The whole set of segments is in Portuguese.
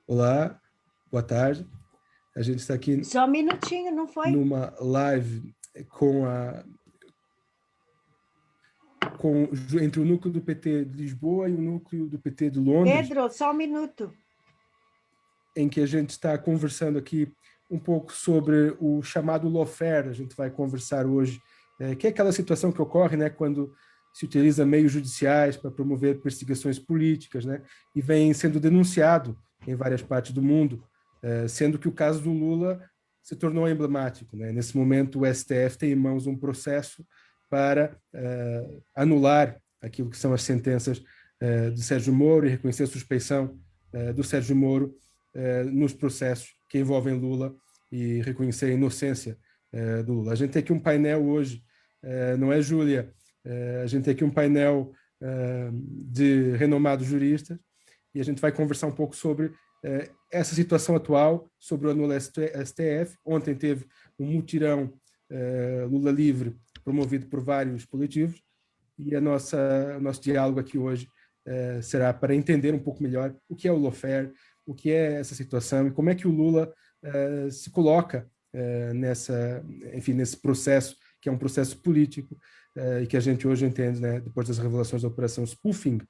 Olá, boa tarde. A gente está aqui Só um minutinho, não foi? numa live entre o núcleo do PT de Lisboa e o núcleo do PT de Londres, Pedro, só um minuto. em que a gente está conversando aqui um pouco sobre o chamado lawfare. A gente vai conversar hoje, que é aquela situação que ocorre, né, quando se utiliza meios judiciais para promover perseguições políticas, né, e vem sendo denunciado em várias partes do mundo, sendo que o caso do Lula se tornou emblemático, né? Nesse momento, o STF tem em mãos um processo para anular aquilo que são as sentenças de Sérgio Moro e reconhecer a suspeição do Sérgio Moro nos processos que envolvem Lula e reconhecer a inocência do Lula. A gente tem aqui um painel hoje, não é, Júlia? A gente tem aqui um painel de renomados juristas e a gente vai conversar um pouco sobre essa situação atual, sobre o Anula STF. Ontem teve um mutirão Lula Livre, promovido por vários coletivos, e o nosso diálogo aqui hoje será para entender um pouco melhor o que é o lawfare, o que é essa situação e como é que o Lula se coloca nesse processo, que é um processo político e que a gente hoje entende, né, depois das revelações da operação spoofing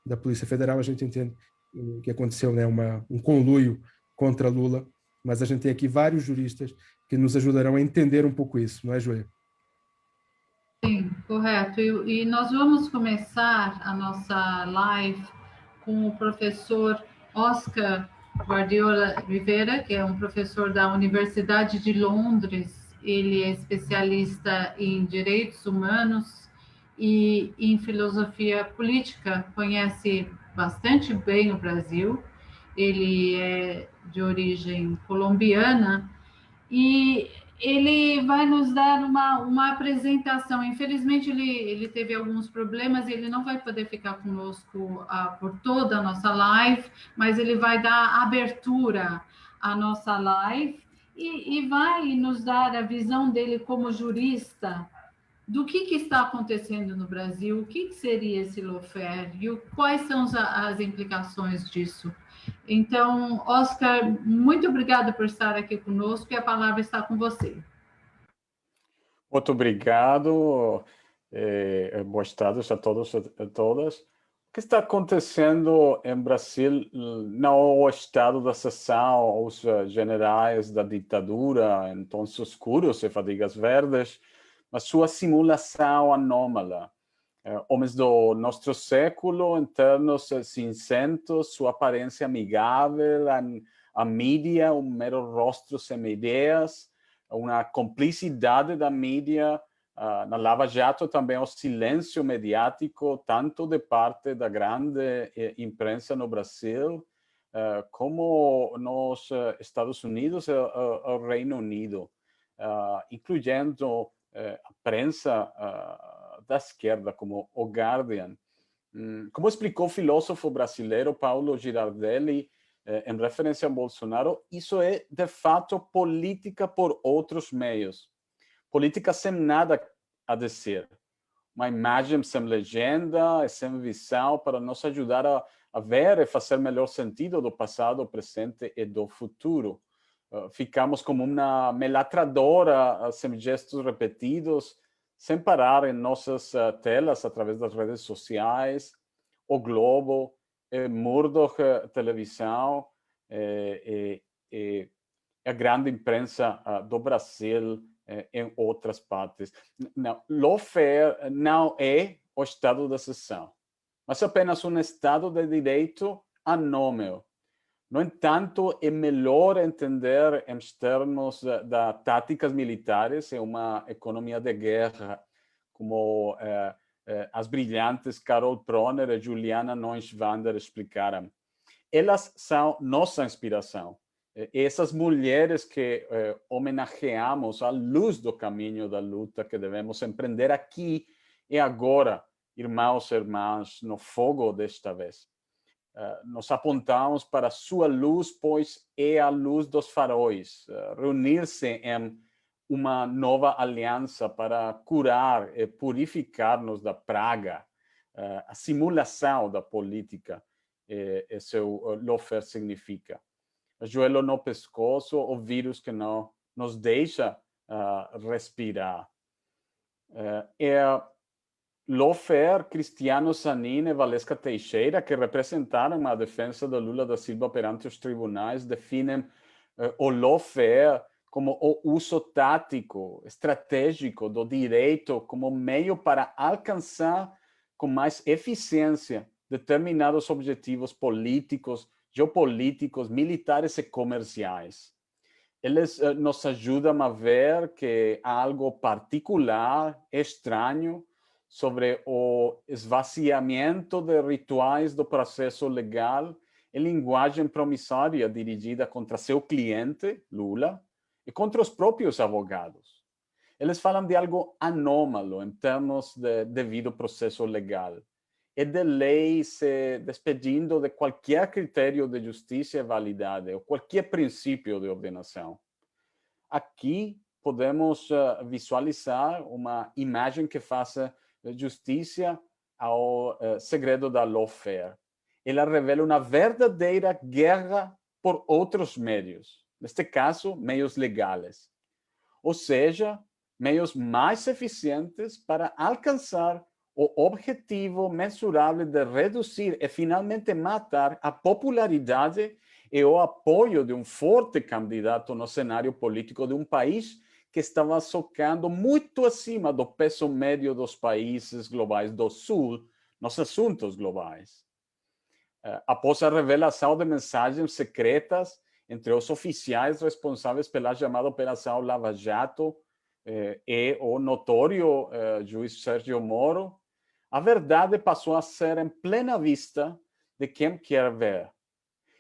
da Polícia Federal, a gente entende o que aconteceu, né, um conluio contra Lula, mas a gente tem aqui vários juristas que nos ajudarão a entender um pouco isso, não é, Júlia? Sim, correto. E nós vamos começar a nossa live com o professor Oscar Guardiola Rivera, que é um professor da Universidade de Londres. Ele é especialista em direitos humanos e em filosofia política, conhece bastante bem o Brasil. Ele é de origem colombiana e ele vai nos dar uma apresentação. Infelizmente, ele teve alguns problemas, ele não vai poder ficar conosco por toda a nossa live, mas ele vai dar abertura à nossa live e vai nos dar a visão dele como jurista do que está acontecendo no Brasil, o que seria esse lawfare e quais são as implicações disso. Então, Oscar, muito obrigada por estar aqui conosco e a palavra está com você. Muito obrigado. Boas tardes a todos e a todas. O que está acontecendo em Brasil não é o estado da exceção, os generais da ditadura em tons escuros e fadigas verdes, mas sua simulação anômala. Homens do nosso século, em ternos cinzentos, sua aparência amigável, a mídia, um mero rosto sem ideias, uma cumplicidade da mídia, na Lava Jato também o silêncio mediático, tanto de parte da grande imprensa no Brasil, como nos Estados Unidos e o Reino Unido, incluindo a prensa da esquerda, como o Guardian. Como explicou o filósofo brasileiro Paulo Girardelli, em referência a Bolsonaro, isso é, de fato, política por outros meios. Política sem nada a dizer. Uma imagem sem legenda e sem visão para nos ajudar a ver e fazer melhor sentido do passado, presente e do futuro. Ficamos como uma melatradora sem gestos repetidos, sem parar em nossas telas através das redes sociais, o Globo, Murdoch Televisão, a grande imprensa do Brasil, em outras partes. Não, lawfare não é o estado de exceção, mas apenas um estado de direito anômalo. No entanto, é melhor entender em termos de táticas militares e uma economia de guerra, como as brilhantes Carol Proner e Juliana Neuschwander explicaram. Elas são nossa inspiração. Essas mulheres que homenageamos à luz do caminho da luta que devemos empreender aqui e agora, irmãos e irmãs, no fogo desta vez. Nos apontamos para sua luz, pois é a luz dos faróis. Reunir-se em uma nova aliança para curar e purificar-nos da praga, a simulação da política, seu lawfare significa. joelho no pescoço, o vírus que não nos deixa respirar. Lawfare, Cristiano Zanin e Valesca Teixeira, que representaram a defesa de Lula da Silva perante os tribunais, definem o lawfare como o uso tático, estratégico do direito como meio para alcançar com mais eficiência determinados objetivos políticos, geopolíticos, militares e comerciais. Eles nos ajudam a ver que há algo particular, estranho, sobre o esvaziamento de rituais do processo legal e linguagem promissária dirigida contra seu cliente, Lula, e contra os próprios advogados. Eles falam de algo anômalo em termos de devido processo legal e de lei se despedindo de qualquer critério de justiça e validade ou qualquer princípio de ordenação. Aqui podemos visualizar uma imagem que faça justiça ao segredo da lawfare. Ela revela uma verdadeira guerra por outros meios, neste caso, meios legais. Ou seja, meios mais eficientes para alcançar o objetivo mensurável de reduzir e finalmente matar a popularidade e o apoio de um forte candidato no cenário político de um país que estava socando muito acima do peso médio dos países globais do Sul nos assuntos globais. Após a revelação de mensagens secretas entre os oficiais responsáveis pela chamada Operação Lava Jato e o notório juiz Sérgio Moro, a verdade passou a ser em plena vista de quem quer ver,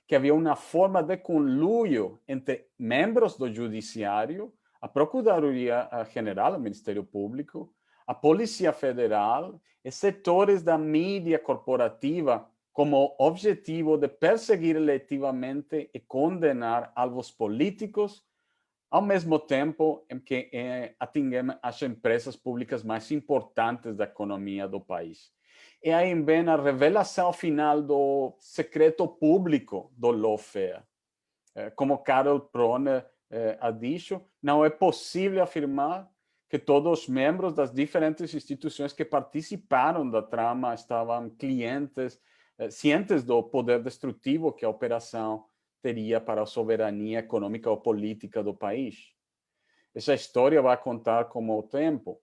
que havia uma forma de conluio entre membros do judiciário, a Procuradoria-Geral, o Ministério Público, a Polícia Federal e setores da mídia corporativa como objetivo de perseguir eletivamente e condenar alvos políticos, ao mesmo tempo em que atingem as empresas públicas mais importantes da economia do país. E aí vem a revelação final do secreto público do lawfare. Como Carol Proner ha dicho, não é possível afirmar que todos os membros das diferentes instituições que participaram da trama estavam cientes do poder destrutivo que a operação teria para a soberania econômica ou política do país. Essa história vai contar como o tempo.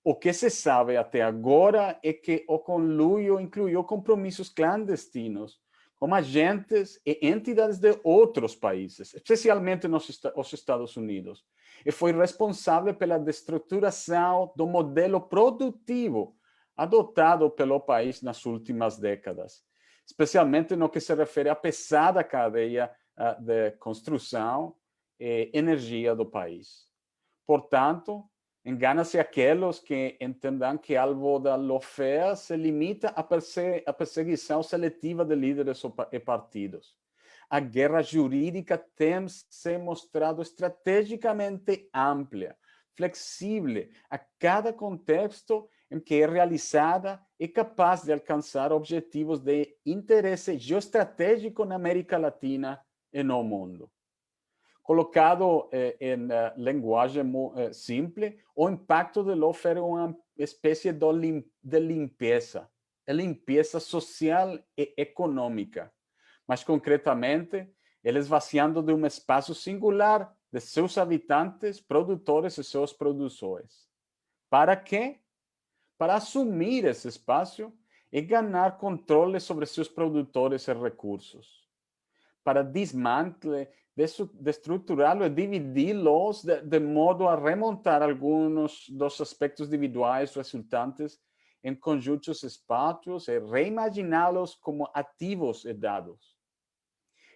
O que se sabe até agora é que o conluio incluiu compromissos clandestinos com agentes e entidades de outros países, especialmente nos Estados Unidos, e foi responsável pela destruturação do modelo produtivo adotado pelo país nas últimas décadas, especialmente no que se refere à pesada cadeia de construção e energia do país. Portanto, engana-se aqueles que entendam que algo da lawfare se limita à perseguição seletiva de líderes e partidos. A guerra jurídica tem se mostrado estrategicamente ampla, flexível a cada contexto em que é realizada e capaz de alcançar objetivos de interesse geoestratégico na América Latina e no mundo. Colocado em linguagem simples, o impacto do lawfare é uma espécie de limpeza social e econômica. Mais concretamente, ele esvaziando de um espaço singular de seus habitantes, produtores e seus produtores. Para quê? Para assumir esse espaço e ganhar controle sobre seus produtores e recursos. Para desmantelar, destruturá-lo e dividi-los de modo a remontar alguns dos aspectos individuais resultantes em conjuntos espaços e reimaginá-los como ativos e dados.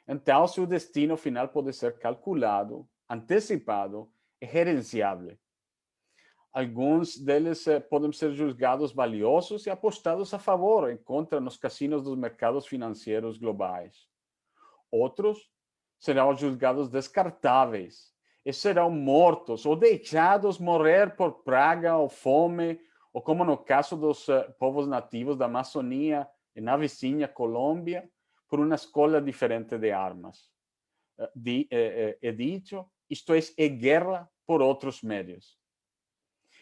Então, seu destino final pode ser calculado, antecipado e gerenciável. Alguns deles podem ser julgados valiosos e apostados a favor em contra nos cassinos dos mercados financeiros globais. Outros serão julgados descartáveis e serão mortos ou deixados morrer por praga ou fome, ou como no caso dos povos nativos da Amazônia e na vizinha Colômbia, por uma escolha diferente de armas. he dicho, isto é guerra por outros meios.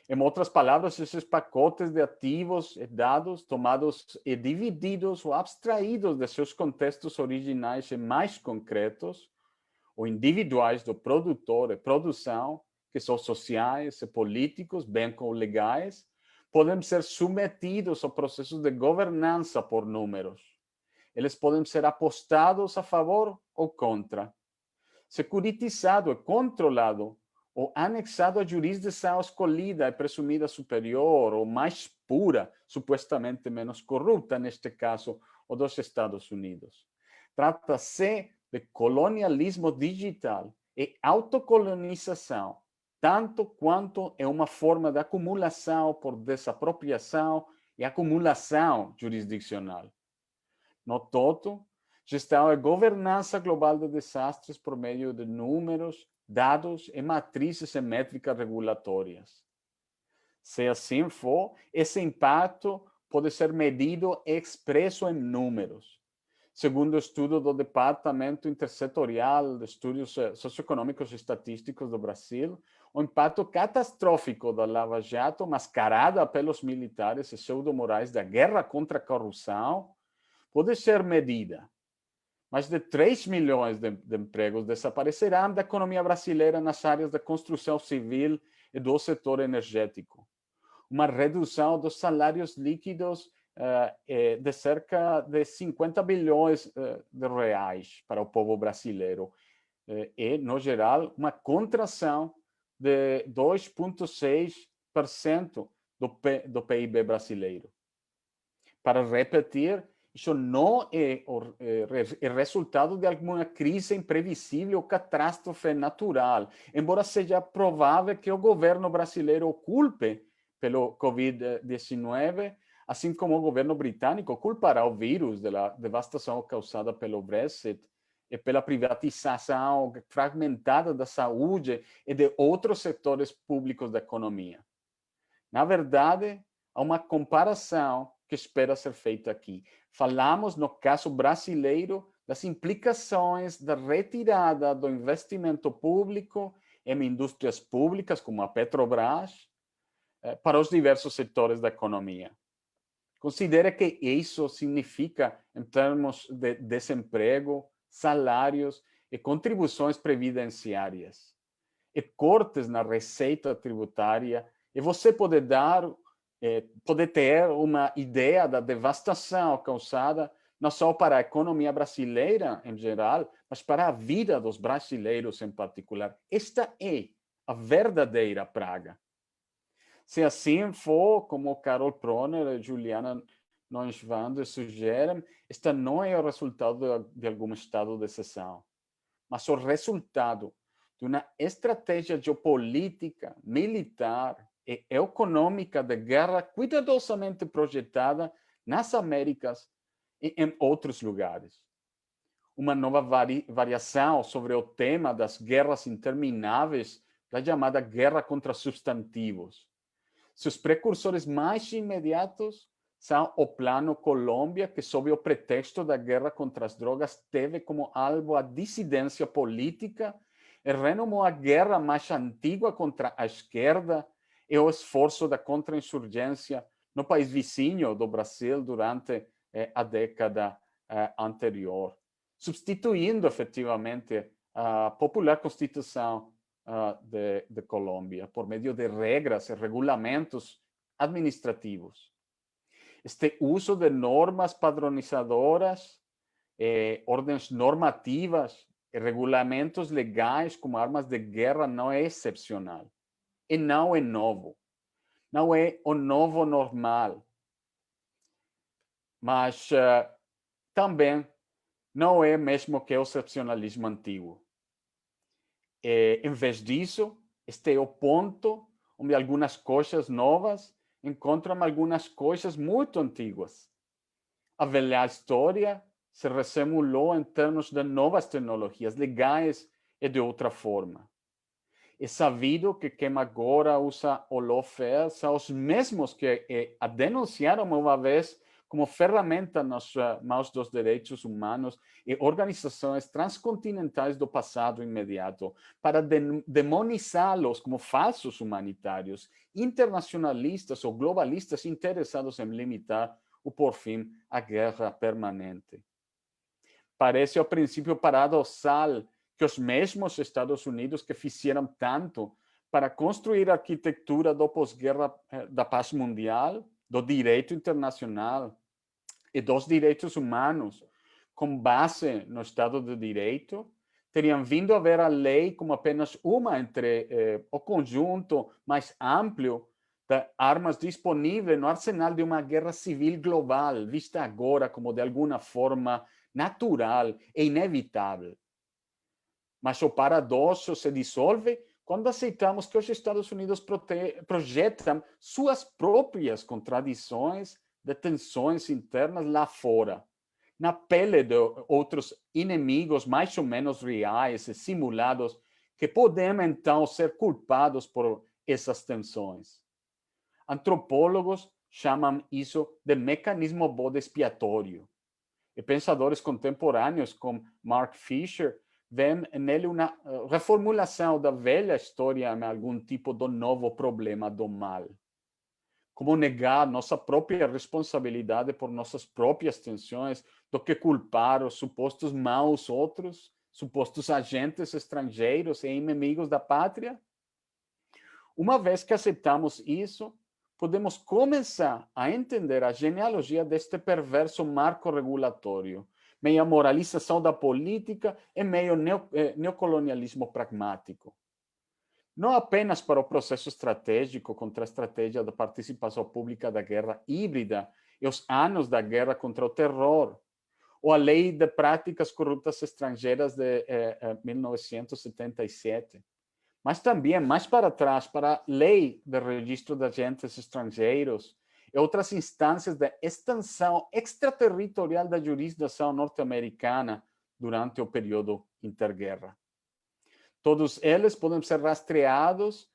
Em outras palavras, esses pacotes de ativos e dados tomados e divididos ou abstraídos de seus contextos originais e mais concretos, ou individuais do produtor e produção, que são sociais e políticos, bem como legais, podem ser submetidos a processos de governança por números. Eles podem ser apostados a favor ou contra. Securitizado e controlado ou anexado à jurisdição escolhida e presumida superior ou mais pura, supostamente menos corrupta, neste caso, o dos Estados Unidos. Trata-se de colonialismo digital e autocolonização, tanto quanto é uma forma de acumulação por desapropriação e acumulação jurisdicional. No todo, gestão e governança global de desastres por meio de números, dados e matrizes e métricas regulatórias. Se assim for, esse impacto pode ser medido e expresso em números. Segundo o estudo do Departamento Intersetorial de Estudos Socioeconômicos e Estatísticos do Brasil, o impacto catastrófico da Lava Jato, mascarada pelos militares e pseudo-morais da guerra contra a corrupção, pode ser medida. Mais de 3 milhões de empregos desaparecerão da economia brasileira nas áreas da construção civil e do setor energético. Uma redução dos salários líquidos de cerca de 50 bilhões de reais para o povo brasileiro. E, no geral, uma contração de 2,6% do PIB brasileiro. Para repetir, isso não é resultado de alguma crise imprevisível ou catástrofe natural, embora seja provável que o governo brasileiro culpe pelo Covid-19, assim como o governo britânico culpará o vírus da devastação causada pelo Brexit e pela privatização fragmentada da saúde e de outros setores públicos da economia. Na verdade, há uma comparação que espera ser feita aqui. Falamos, no caso brasileiro, das implicações da retirada do investimento público em indústrias públicas, como a Petrobras, para os diversos setores da economia. Considere que isso significa, em termos de desemprego, salários e contribuições previdenciárias, e cortes na receita tributária, e você pode ter uma ideia da devastação causada não só para a economia brasileira em geral, mas para a vida dos brasileiros em particular. Esta é a verdadeira praga. Se assim for, como Carol Proner e Juliana Neuschwander sugerem, esta não é o resultado de algum estado de exceção, mas o resultado de uma estratégia geopolítica, militar e econômica de guerra cuidadosamente projetada nas Américas e em outros lugares. Uma nova variação sobre o tema das guerras intermináveis, da chamada guerra contra substantivos. Seus precursores mais imediatos são o Plano Colômbia, que, sob o pretexto da guerra contra as drogas, teve como alvo a dissidência política e renomou a guerra mais antiga contra a esquerda e o esforço da contra-insurgência no país vizinho do Brasil durante a década anterior, substituindo efetivamente a popular Constituição de Colômbia por meio de regras e regulamentos administrativos. Este uso de normas padronizadoras, ordens normativas e regulamentos legais como armas de guerra não é excepcional. E não é novo. Não é o novo normal. Mas também não é mesmo que o excepcionalismo antigo. Em vez disso, este é o ponto onde algumas coisas novas encontram algumas coisas muito antigas. A velha história se ressimulou em termos de novas tecnologias legais e de outra forma. É sabido que quem agora usa o lawfare são os mesmos que a denunciaram uma vez como ferramenta nas mãos dos direitos humanos e organizações transcontinentais do passado imediato para demonizá-los como falsos humanitários, internacionalistas ou globalistas interessados em limitar ou, por fim, a guerra permanente. Parece, ao princípio, paradoxal que os mesmos Estados Unidos que fizeram tanto para construir a arquitetura do pós-guerra da paz mundial, do direito internacional e dos direitos humanos, com base no Estado de Direito, teriam vindo a ver a lei como apenas uma entre o conjunto mais amplo de armas disponíveis no arsenal de uma guerra civil global, vista agora como de alguma forma natural e inevitável. Mas o paradoxo se dissolve quando aceitamos que os Estados Unidos projetam suas próprias contradições de tensões internas lá fora, na pele de outros inimigos mais ou menos reais e simulados que podem então ser culpados por essas tensões. Antropólogos chamam isso de mecanismo bode expiatório. E pensadores contemporâneos como Mark Fisher veem nele uma reformulação da velha história em algum tipo do novo problema do mal. Como negar nossa própria responsabilidade por nossas próprias tensões do que culpar os supostos maus outros, supostos agentes estrangeiros e inimigos da pátria? Uma vez que aceitamos isso, podemos começar a entender a genealogia deste perverso marco regulatório, meio a moralização da política e meio neocolonialismo pragmático. Não apenas para o processo estratégico contra a estratégia da participação pública da guerra híbrida e os anos da guerra contra o terror, ou a lei de práticas corruptas estrangeiras de 1977, mas também mais para trás para a lei de registro de agentes estrangeiros e outras instâncias de extensão extraterritorial da jurisdição norte-americana durante o período interguerra. Todos eles podem ser rastreados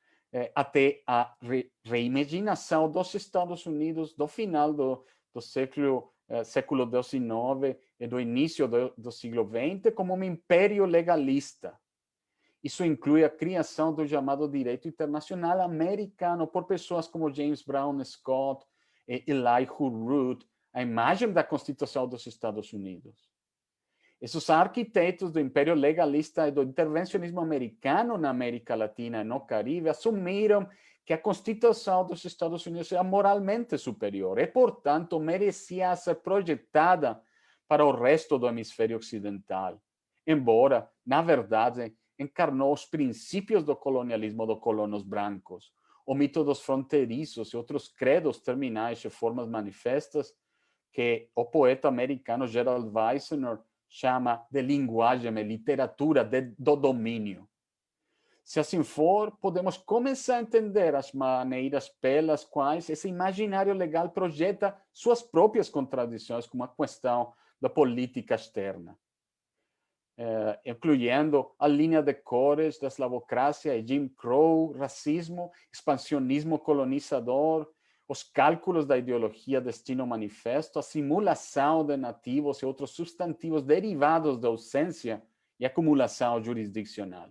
até a reimaginação dos Estados Unidos do final do século XIX e do início do século XX como um império legalista. Isso inclui a criação do chamado direito internacional americano por pessoas como James Brown Scott e Elihu Root, a imagem da Constituição dos Estados Unidos. Esses arquitetos do império legalista e do intervencionismo americano na América Latina e no Caribe assumiram que a Constituição dos Estados Unidos era moralmente superior e, portanto, merecia ser projetada para o resto do hemisfério ocidental, embora, na verdade, encarnou os princípios do colonialismo dos colonos brancos, o mito dos fronteiriços e outros credos terminais de formas manifestas que o poeta americano Gerald Weisner chama de linguagem e literatura do domínio. Se assim for, podemos começar a entender as maneiras pelas quais esse imaginário legal projeta suas próprias contradições como a questão da política externa, incluindo a linha de cores da eslavocracia e Jim Crow, racismo, expansionismo colonizador, os cálculos da ideologia destino manifesto, a simulação de nativos e outros substantivos derivados da ausência e acumulação jurisdicional.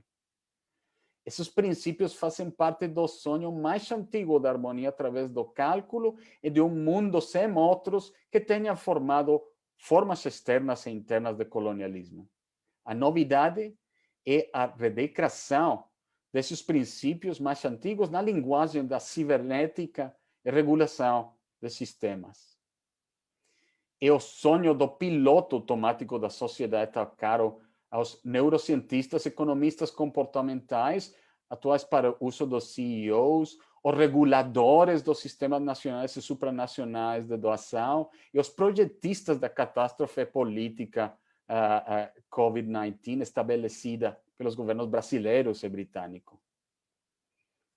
Esses princípios fazem parte do sonho mais antigo da harmonia através do cálculo e de um mundo sem outros que tenha formado formas externas e internas de colonialismo. A novidade é a redecração desses princípios mais antigos na linguagem da cibernética e regulação de sistemas. É o sonho do piloto automático da sociedade tão caro aos neurocientistas, economistas comportamentais, atuais para o uso dos CEOs, os reguladores dos sistemas nacionais e supranacionais de doação e os projetistas da catástrofe política COVID-19 estabelecida pelos governos brasileiros e britânicos.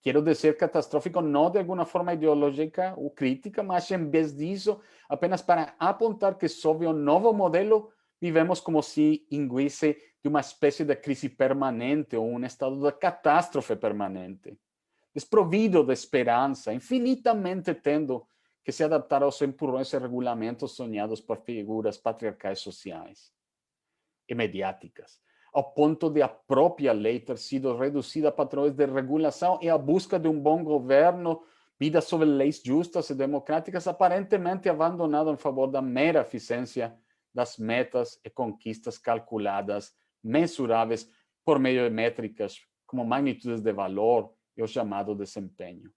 Quero dizer catastrófico não de alguma forma ideológica ou crítica, mas em vez disso, apenas para apontar que sob um novo modelo, vivemos como se inguisse de uma espécie de crise permanente ou um estado de catástrofe permanente, desprovido de esperança, infinitamente tendo que se adaptar aos empurrões e regulamentos sonhados por figuras patriarcais sociais e mediáticas, ao ponto de a própria lei ter sido reduzida a padrões de regulação e a busca de um bom governo, vida sobre leis justas e democráticas, aparentemente abandonado em favor da mera eficiência das metas e conquistas calculadas, mensuráveis por meio de métricas como magnitudes de valor e o chamado desempenho.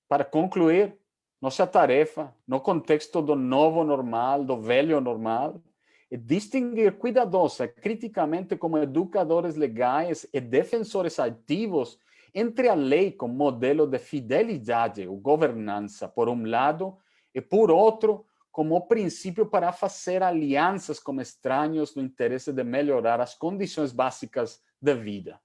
Para concluir, nossa tarefa, no contexto do novo normal, do velho normal, é distinguir cuidadosa, criticamente como educadores legais e defensores ativos entre a lei como modelo de fidelidade ou governança, por um lado, e por outro, como princípio para fazer alianças com estranhos no interesse de melhorar as condições básicas de vida.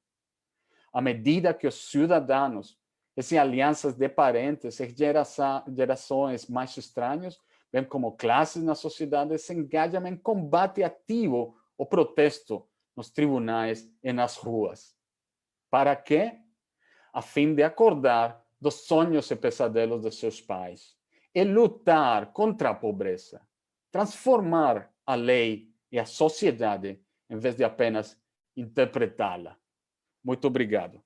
À medida que os cidadãos, em alianças de parentes e gerações mais estranhos, bem como classes na sociedade, se engajam em combate ativo ou protesto nos tribunais e nas ruas. Para quê? A fim de acordar dos sonhos e pesadelos de seus pais e lutar contra a pobreza, transformar a lei e a sociedade em vez de apenas interpretá-la. Muito obrigado.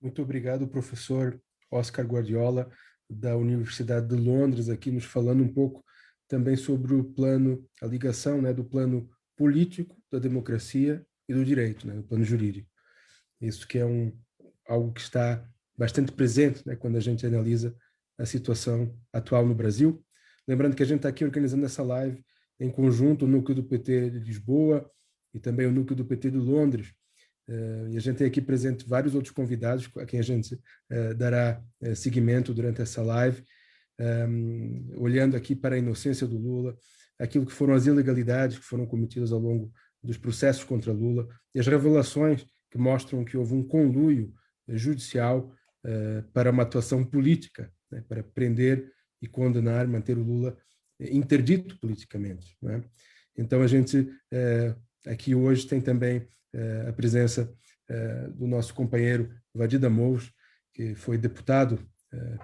Muito obrigado, professor Oscar Guardiola, da Universidade de Londres, aqui nos falando um pouco também sobre o plano, a ligação, né, do plano político, da democracia e do direito, né, do plano jurídico. Isso que é algo que está bastante presente, né, quando a gente analisa a situação atual no Brasil. Lembrando que a gente está aqui organizando essa live em conjunto, o Núcleo do PT de Lisboa e também o Núcleo do PT de Londres. E a gente tem aqui presente vários outros convidados a quem a gente dará seguimento durante essa live, olhando aqui para a inocência do Lula, aquilo que foram as ilegalidades que foram cometidas ao longo dos processos contra Lula e as revelações que mostram que houve um conluio judicial para uma atuação política, né, para prender e condenar, manter o Lula interdito politicamente, né? Então a gente aqui hoje tem também a presença do nosso companheiro Vadir Damours, que foi deputado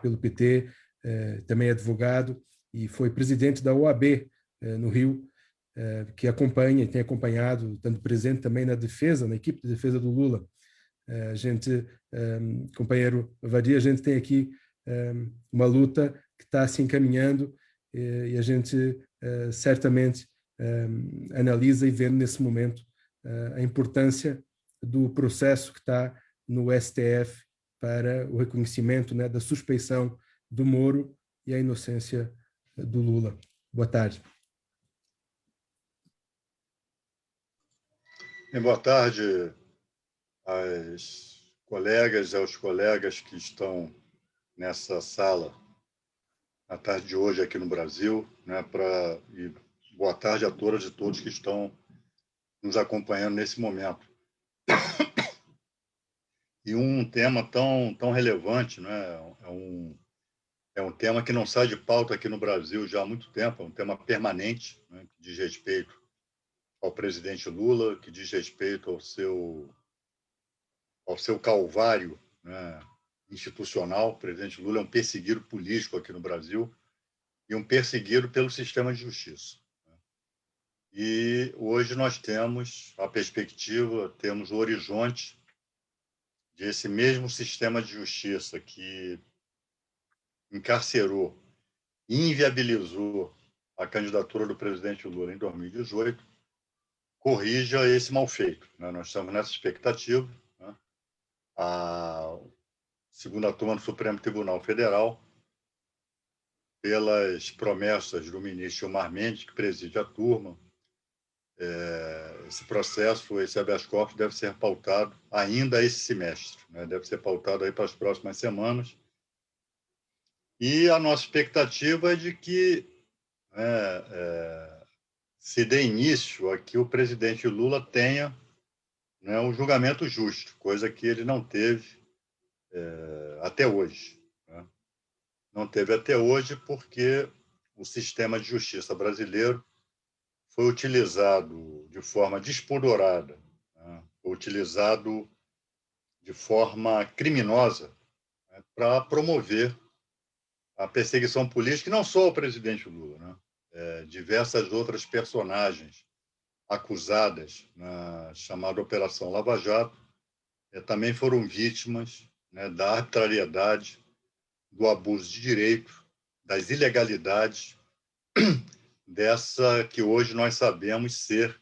pelo PT, também advogado e foi presidente da OAB no Rio, que acompanha e tem acompanhado, estando presente também na defesa, na equipe de defesa do Lula. A gente, companheiro Vadir, a gente tem aqui uma luta que está se encaminhando e a gente certamente analisa e vê nesse momento a importância do processo que está no STF para o reconhecimento, né, da suspeição do Moro e a inocência do Lula. Boa tarde. Boa tarde às colegas e aos colegas que estão nessa sala na tarde de hoje aqui no Brasil, né, e boa tarde a todas e todos que estão nos acompanhando nesse momento. E um tema tão relevante, né? É um tema que não sai de pauta aqui no Brasil já há muito tempo, é um tema permanente, né, que diz respeito ao presidente Lula, que diz respeito ao seu calvário, né, institucional. O presidente Lula é um perseguido político aqui no Brasil e um perseguido pelo sistema de justiça. E hoje nós temos a perspectiva, temos o horizonte desse mesmo sistema de justiça que encarcerou e inviabilizou a candidatura do presidente Lula em 2018, corrija esse mal feito, né? Nós estamos nessa expectativa, né? A segunda turma do Supremo Tribunal Federal, pelas promessas do ministro Gilmar Mendes, que preside a turma, esse processo, esse habeas corpus deve ser pautado ainda esse semestre, né? Deve ser pautado aí para as próximas semanas. E a nossa expectativa é de que se dê início a que o presidente Lula tenha, né, um julgamento justo, coisa que ele não teve até hoje, né? Não teve até hoje porque o sistema de justiça brasileiro foi utilizado de forma despudorada, né? Foi utilizado de forma criminosa, né, para promover a perseguição política, e não só o presidente Lula, né? Diversas outras personagens acusadas na chamada Operação Lava Jato também foram vítimas, né, da arbitrariedade, do abuso de direito, das ilegalidades dessa que hoje nós sabemos ser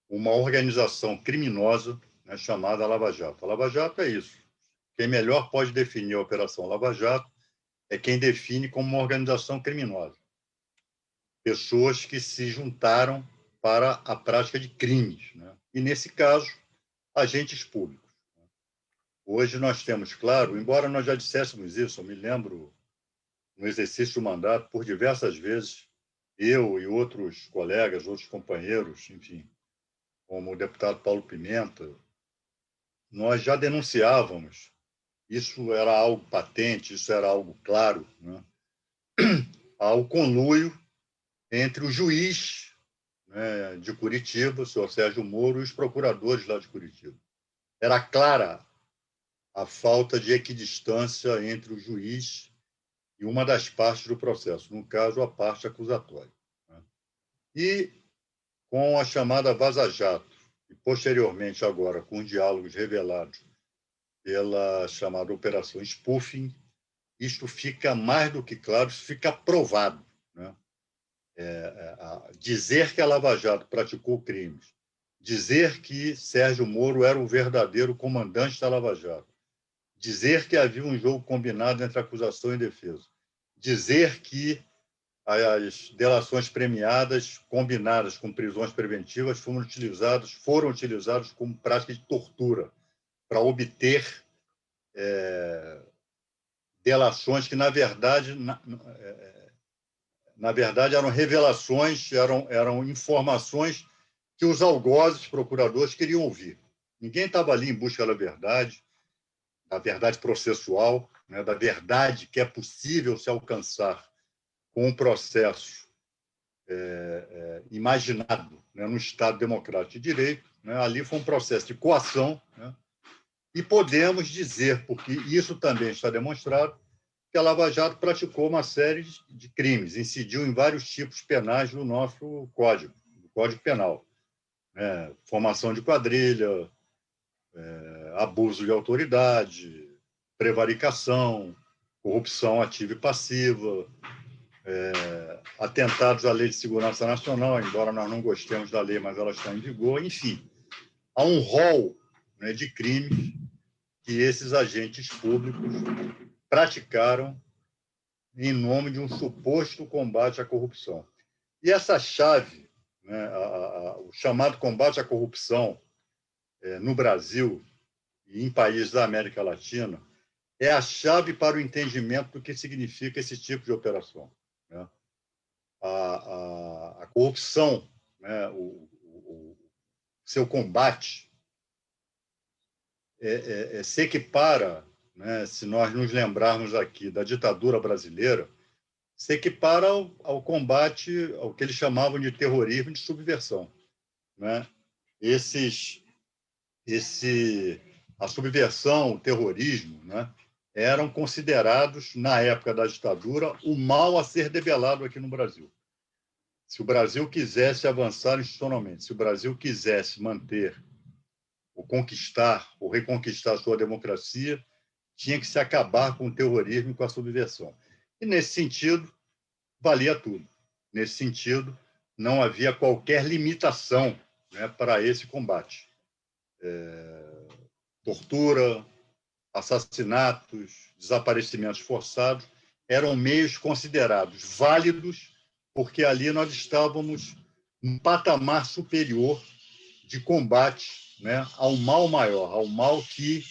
uma organização criminosa, né, chamada Lava Jato. A Lava Jato é isso. Quem melhor pode definir a Operação Lava Jato é quem define como uma organização criminosa. Pessoas que se juntaram para a prática de crimes, né? E, nesse caso, agentes públicos. Hoje nós temos, claro, embora nós já disséssemos isso, eu me lembro, no exercício do mandato, por diversas vezes, eu e outros colegas, outros companheiros, enfim, como o deputado Paulo Pimenta, nós já denunciávamos, isso era algo patente, isso era algo claro, né? Ao conluio entre o juiz, né, de Curitiba, o senhor Sérgio Moro, e os procuradores lá de Curitiba. Era clara a falta de equidistância entre o juiz e uma das partes do processo, no caso, a parte acusatória, né? E com a chamada Vaza Jato, e posteriormente agora com os diálogos revelados pela chamada Operação Spoofing, isto fica mais do que claro, isso fica provado, né? Dizer que a Lava Jato praticou crimes, dizer que Sérgio Moro era o verdadeiro comandante da Lava Jato, dizer que havia um jogo combinado entre acusação e defesa, dizer que as delações premiadas, combinadas com prisões preventivas, foram utilizadas como prática de tortura para obter delações que, na verdade, eram revelações, eram informações que os algozes, procuradores, queriam ouvir. Ninguém estava ali em busca da verdade processual, né, da verdade que é possível se alcançar com um processo imaginado, né, no Estado Democrático de Direito, né? Ali foi um processo de coação, né? E podemos dizer, porque isso também está demonstrado, que a Lava Jato praticou uma série de crimes, incidiu em vários tipos penais do nosso Código Penal, né? Formação de quadrilha, abuso de autoridade, prevaricação, corrupção ativa e passiva, atentados à Lei de Segurança Nacional, embora nós não gostemos da lei, mas ela está em vigor. Enfim, há um rol, né, de crimes que esses agentes públicos praticaram em nome de um suposto combate à corrupção. E essa chave, né, o chamado combate à corrupção no Brasil e em países da América Latina, é a chave para o entendimento do que significa esse tipo de operação, né? A corrupção, né, o seu combate, se equipara, né, se nós nos lembrarmos aqui da ditadura brasileira, se equipara ao combate, ao que eles chamavam de terrorismo de subversão, né? A subversão, o terrorismo, né, eram considerados, na época da ditadura, o mal a ser debelado aqui no Brasil. Se o Brasil quisesse avançar institucionalmente, se o Brasil quisesse manter, ou conquistar, ou reconquistar a sua democracia, tinha que se acabar com o terrorismo e com a subversão. E, nesse sentido, valia tudo. Nesse sentido, não havia qualquer limitação, né, para esse combate. Tortura, assassinatos, desaparecimentos forçados eram meios considerados válidos, porque ali nós estávamos num patamar superior de combate, né, ao mal maior, ao mal que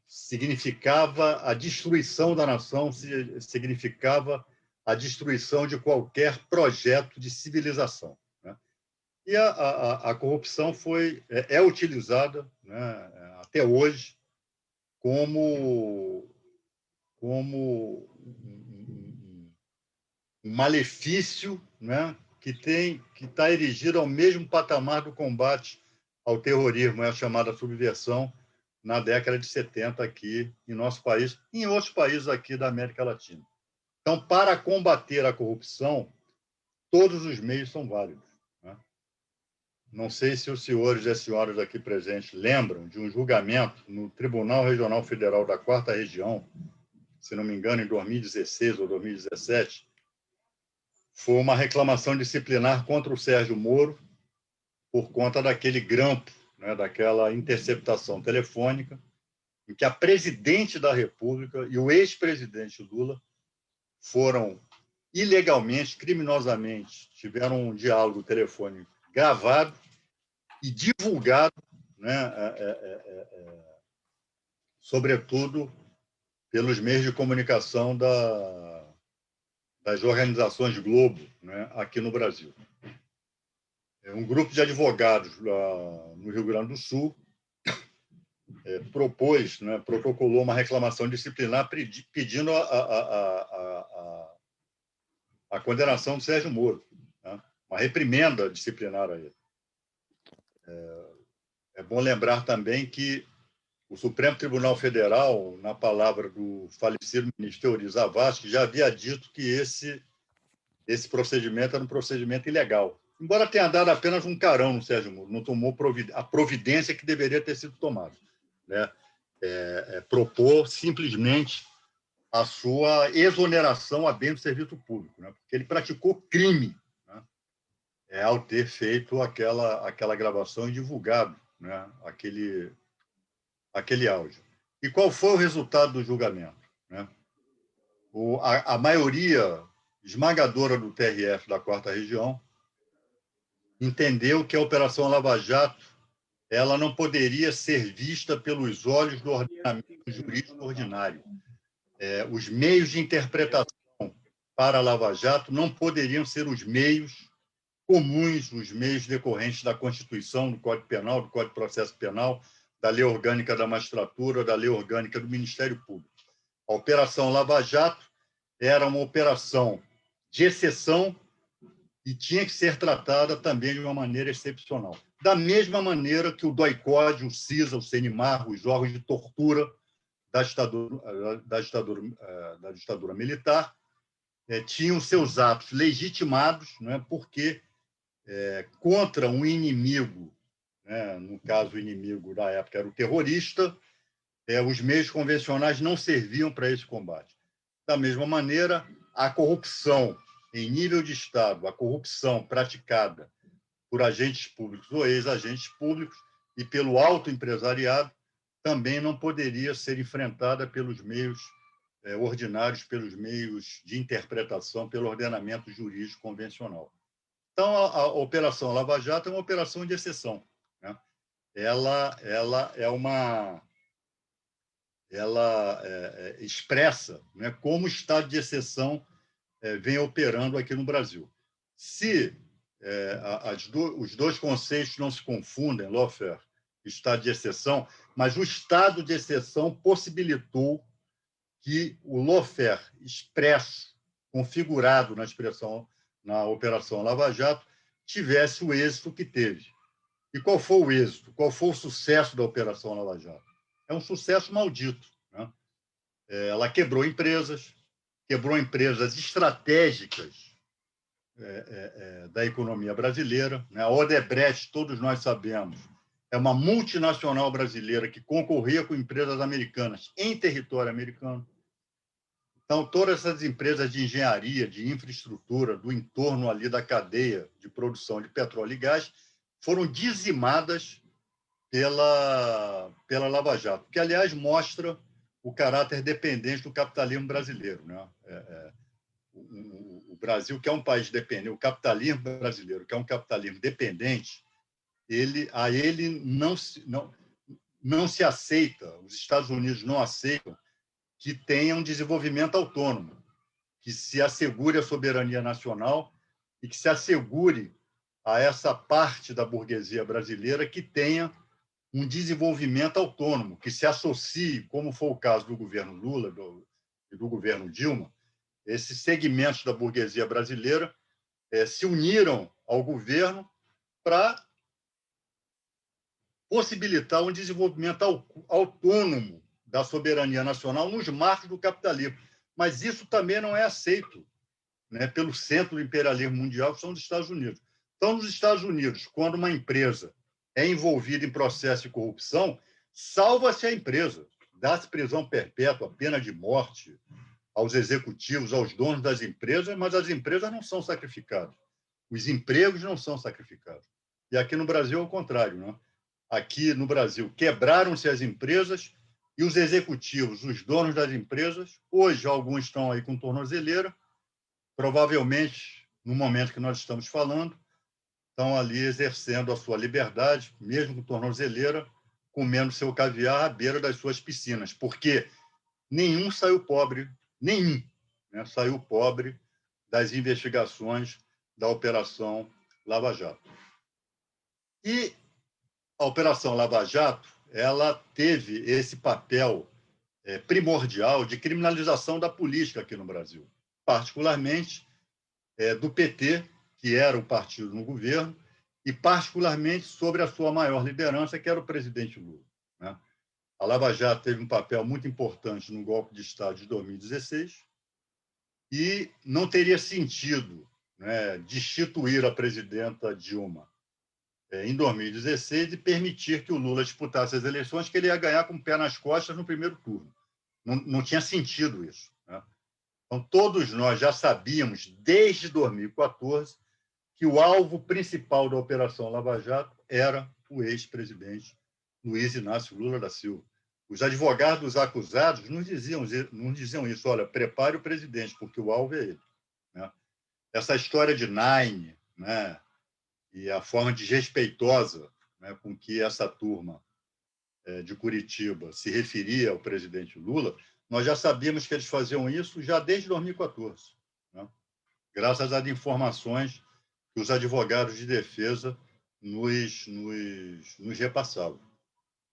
significava a destruição da nação, significava a destruição de qualquer projeto de civilização, né? E a corrupção é utilizada, né, até hoje como um malefício, né, que está erigido ao mesmo patamar do combate ao terrorismo, é a chamada subversão, na década de 70 aqui em nosso país e em outros países aqui da América Latina. Então, para combater a corrupção, todos os meios são válidos, né? Não sei se os senhores e as senhoras aqui presentes lembram de um julgamento no Tribunal Regional Federal da 4ª Região, se não me engano, em 2016 ou 2017, foi uma reclamação disciplinar contra o Sérgio Moro por conta daquele grampo, né, daquela interceptação telefônica, em que a presidente da República e o ex-presidente Lula foram ilegalmente, criminosamente, tiveram um diálogo telefônico gravado e divulgado, né, sobretudo pelos meios de comunicação das organizações Globo, né, aqui no Brasil. Um grupo de advogados lá no Rio Grande do Sul propôs, né, protocolou uma reclamação disciplinar pedindo a condenação do Sérgio Moro, né, uma reprimenda disciplinar a ele. É bom lembrar também que o Supremo Tribunal Federal, na palavra do falecido ministro Teori Zavascki, já havia dito que esse procedimento era um procedimento ilegal. Embora tenha dado apenas um carão no Sérgio Moro, não tomou a providência que deveria ter sido tomada, né? Propor simplesmente a sua exoneração a bem do serviço público, né? Porque ele praticou crime, né, ao ter feito aquela gravação e divulgado, né, aquele áudio. E qual foi o resultado do julgamento, né? A maioria esmagadora do TRF da 4ª Região entendeu que a Operação Lava Jato ela não poderia ser vista pelos olhos do ordenamento jurídico ordinário. Os meios de interpretação para a Lava Jato não poderiam ser os meios comuns, os meios decorrentes da Constituição, do Código Penal, do Código de Processo Penal, da Lei Orgânica da Magistratura, da Lei Orgânica do Ministério Público. A Operação Lava Jato era uma operação de exceção e tinha que ser tratada também de uma maneira excepcional. Da mesma maneira que o DOI-CODE, o CISA, o CENIMAR, os órgãos de tortura da ditadura militar, tinham seus atos legitimados, né, porque contra um inimigo, né, no caso o inimigo da época era o terrorista, os meios convencionais não serviam para esse combate. Da mesma maneira, a corrupção em nível de Estado, a corrupção praticada por agentes públicos ou ex-agentes públicos e pelo alto empresariado também não poderia ser enfrentada pelos meios ordinários, pelos meios de interpretação, pelo ordenamento jurídico convencional. Então, a Operação Lava Jato é uma operação de exceção, né? Ela expressa, né, como o estado de exceção vem operando aqui no Brasil. Se os dois conceitos não se confundem, lawfare, estado de exceção, mas o estado de exceção possibilitou que o lawfare expresso, configurado na Operação Lava Jato, tivesse o êxito que teve. E qual foi o êxito? Qual foi o sucesso da Operação Lava Jato? É um sucesso maldito, né? Ela quebrou empresas estratégicas da economia brasileira, né? A Odebrecht, todos nós sabemos, é uma multinacional brasileira que concorria com empresas americanas em território americano. Então, todas essas empresas de engenharia, de infraestrutura, do entorno ali da cadeia de produção de petróleo e gás, foram dizimadas pela Lava Jato, que, aliás, mostra o caráter dependente do capitalismo brasileiro, né? O Brasil, que é um país dependente, o capitalismo brasileiro, que é um capitalismo dependente, ele não se aceita, os Estados Unidos não aceitam que tenha um desenvolvimento autônomo, que se assegure a soberania nacional e que se assegure a essa parte da burguesia brasileira que tenha um desenvolvimento autônomo, que se associe, como foi o caso do governo Lula e do governo Dilma. Esses segmentos da burguesia brasileira se uniram ao governo para possibilitar um desenvolvimento autônomo da soberania nacional nos marcos do capitalismo. Mas isso também não é aceito, né, pelo centro do imperialismo mundial, que são os Estados Unidos. Então, nos Estados Unidos, quando uma empresa é envolvida em processo de corrupção, salva-se a empresa, dá-se prisão perpétua, pena de morte aos executivos, aos donos das empresas, mas as empresas não são sacrificadas. Os empregos não são sacrificados. E aqui no Brasil é o contrário, né? Aqui no Brasil, quebraram-se as empresas e os executivos, os donos das empresas, hoje alguns estão aí com tornozeleira, provavelmente, no momento que nós estamos falando, estão ali exercendo a sua liberdade, mesmo com tornozeleira, comendo seu caviar à beira das suas piscinas, porque nenhum saiu pobre, nenhum, né, saiu pobre das investigações da Operação Lava Jato. E a Operação Lava Jato, ela teve esse papel primordial de criminalização da política aqui no Brasil, particularmente do PT, que era o partido no governo, e particularmente sobre a sua maior liderança, que era o presidente Lula, né? A Lava Jato teve um papel muito importante no golpe de Estado de 2016 e não teria sentido, né, destituir a presidenta Dilma em 2016 e permitir que o Lula disputasse as eleições, que ele ia ganhar com o pé nas costas no primeiro turno. Não tinha sentido isso, né? Então, todos nós já sabíamos, desde 2014, que o alvo principal da Operação Lava Jato era o ex-presidente Luiz Inácio Lula da Silva. Os advogados dos acusados nos diziam isso: olha, prepare o presidente, porque o alvo é ele, né? Essa história de Nine, né, e a forma desrespeitosa, né, com que essa turma de Curitiba se referia ao presidente Lula, nós já sabíamos que eles faziam isso já desde 2014, né, graças às informações que os advogados de defesa nos repassavam.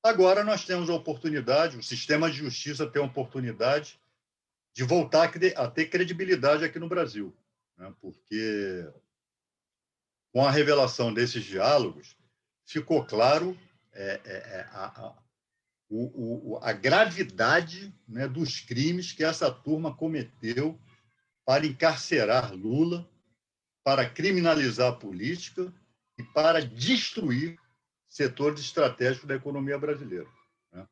Agora nós temos a oportunidade, o sistema de justiça tem a oportunidade de voltar a ter credibilidade aqui no Brasil, né? Porque com a revelação desses diálogos ficou claro a gravidade, né, dos crimes que essa turma cometeu para encarcerar Lula, para criminalizar a política e para destruir setores estratégicos da economia brasileira, né?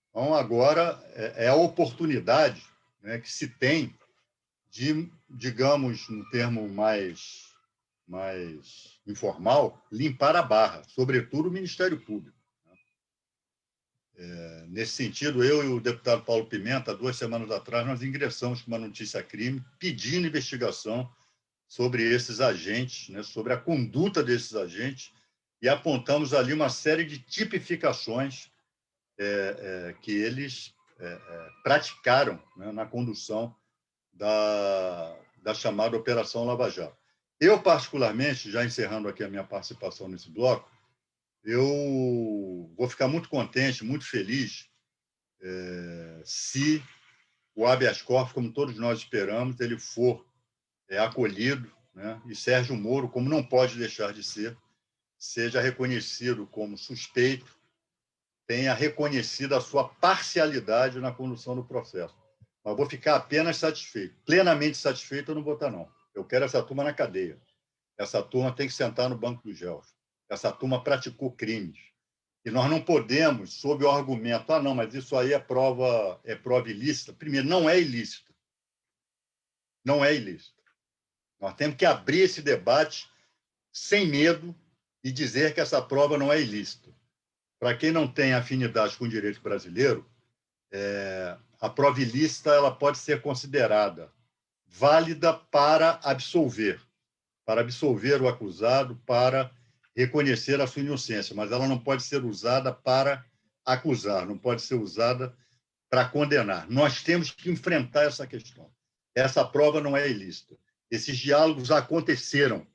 Então, agora é a oportunidade, né, que se tem de, digamos, no termo mais informal, limpar a barra, sobretudo o Ministério Público, né? Nesse sentido, eu e o deputado Paulo Pimenta, 2 semanas atrás, nós ingressamos com uma notícia-crime pedindo investigação sobre esses agentes, né, sobre a conduta desses agentes, e apontamos ali uma série de tipificações que eles praticaram, né, na condução da chamada Operação Lava Jato. Eu, particularmente, já encerrando aqui a minha participação nesse bloco, eu vou ficar muito contente, muito feliz, se o habeas corpus, como todos nós esperamos, ele for acolhido, né, e Sérgio Moro, como não pode deixar de ser, seja reconhecido como suspeito, tenha reconhecido a sua parcialidade na condução do processo. Mas vou ficar apenas satisfeito. Plenamente satisfeito eu não vou estar, não. Eu quero essa turma na cadeia. Essa turma tem que sentar no banco dos réus. Essa turma praticou crimes. E nós não podemos, sob o argumento, não, mas isso aí é prova ilícita. Primeiro, não é ilícita. Não é ilícita. Nós temos que abrir esse debate sem medo e dizer que essa prova não é ilícita. Para quem não tem afinidade com o direito brasileiro, a prova ilícita ela pode ser considerada válida para absolver o acusado, para reconhecer a sua inocência, mas ela não pode ser usada para acusar, não pode ser usada para condenar. Nós temos que enfrentar essa questão. Essa prova não é ilícita. Esses diálogos aconteceram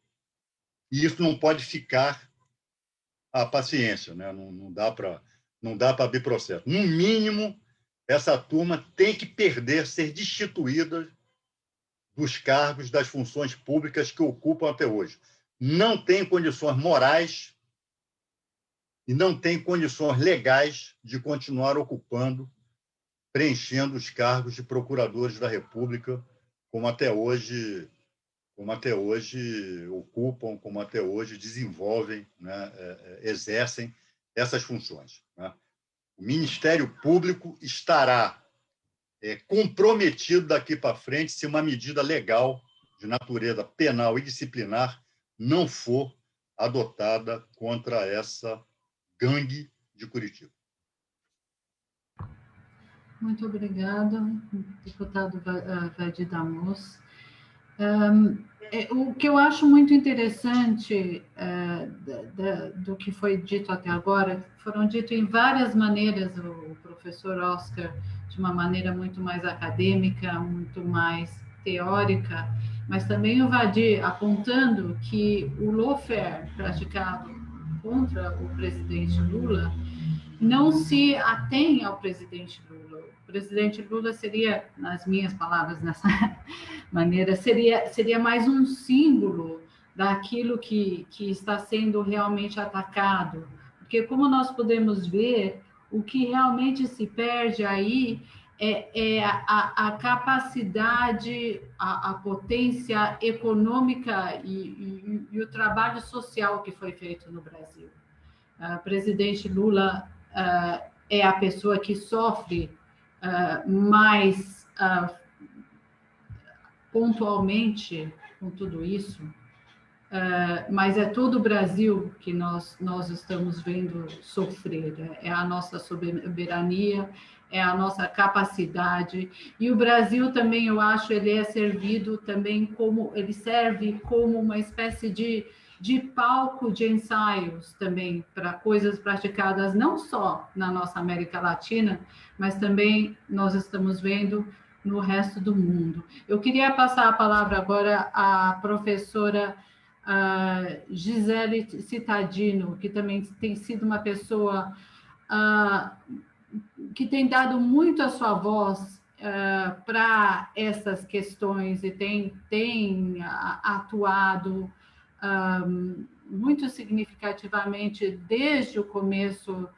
e isso não pode ficar à paciência, né? Não dá para abrir processo. No mínimo, essa turma tem que ser destituída dos cargos, das funções públicas que ocupam até hoje. Não tem condições morais e não tem condições legais de continuar ocupando, preenchendo os cargos de procuradores da República, como até hoje ocupam, como até hoje desenvolvem, né, exercem essas funções, né? O Ministério Público estará comprometido daqui para frente se uma medida legal de natureza penal e disciplinar não for adotada contra essa gangue de Curitiba. Muito obrigada, deputado Vadir Damus. O que eu acho muito interessante do que foi dito até agora, foram dito em várias maneiras, o professor Oscar, de uma maneira muito mais acadêmica, muito mais teórica, mas também o Vadir apontando que o lawfare praticado contra o presidente Lula não se atém ao presidente Lula. O presidente Lula seria, nas minhas palavras, nessa maneira, seria mais um símbolo daquilo que está sendo realmente atacado. Porque, como nós podemos ver, o que realmente se perde aí é a capacidade, a potência econômica e o trabalho social que foi feito no Brasil. O presidente Lula é a pessoa que sofre mais pontualmente com tudo isso, mas é todo o Brasil que nós estamos vendo sofrer. É a nossa soberania, é a nossa capacidade, e o Brasil também, eu acho, ele é servido também ele serve como uma espécie de palco de ensaios também para coisas praticadas não só na nossa América Latina, mas também nós estamos vendo no resto do mundo. Eu queria passar a palavra agora à professora Gisele Cittadino, que também tem sido uma pessoa que tem dado muito a sua voz para essas questões e tem atuado muito significativamente desde o começo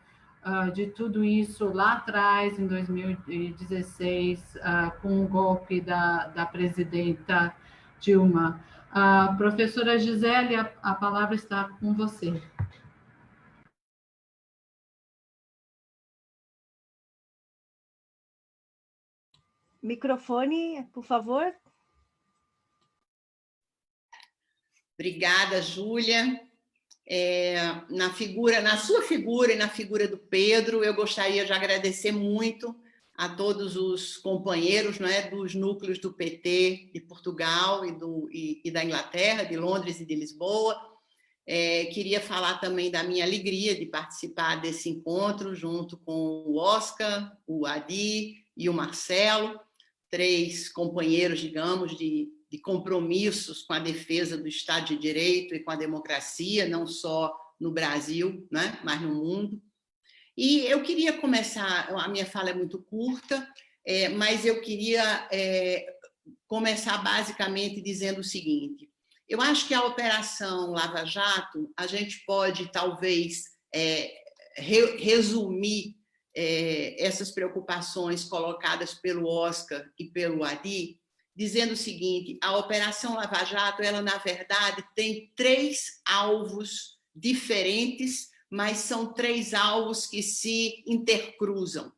de tudo isso lá atrás, em 2016, com o golpe da presidenta Dilma. Professora Gisele, a palavra está com você. Microfone, por favor. Obrigada, Júlia. Na sua figura e na figura do Pedro, eu gostaria de agradecer muito a todos os companheiros, né, dos núcleos do PT de Portugal e da Inglaterra, de Londres e de Lisboa. Queria falar também da minha alegria de participar desse encontro junto com o Oscar, o Adi e o Marcelo, 3 companheiros, digamos, de compromissos com a defesa do Estado de Direito e com a democracia, não só no Brasil, né, mas no mundo. E eu queria começar, a minha fala é muito curta, mas eu queria começar basicamente dizendo o seguinte: eu acho que a Operação Lava Jato, a gente pode talvez resumir essas preocupações colocadas pelo Oscar e pelo Adi, dizendo o seguinte: a Operação Lava Jato, ela, na verdade, tem 3 alvos diferentes, mas são 3 alvos que se intercruzam.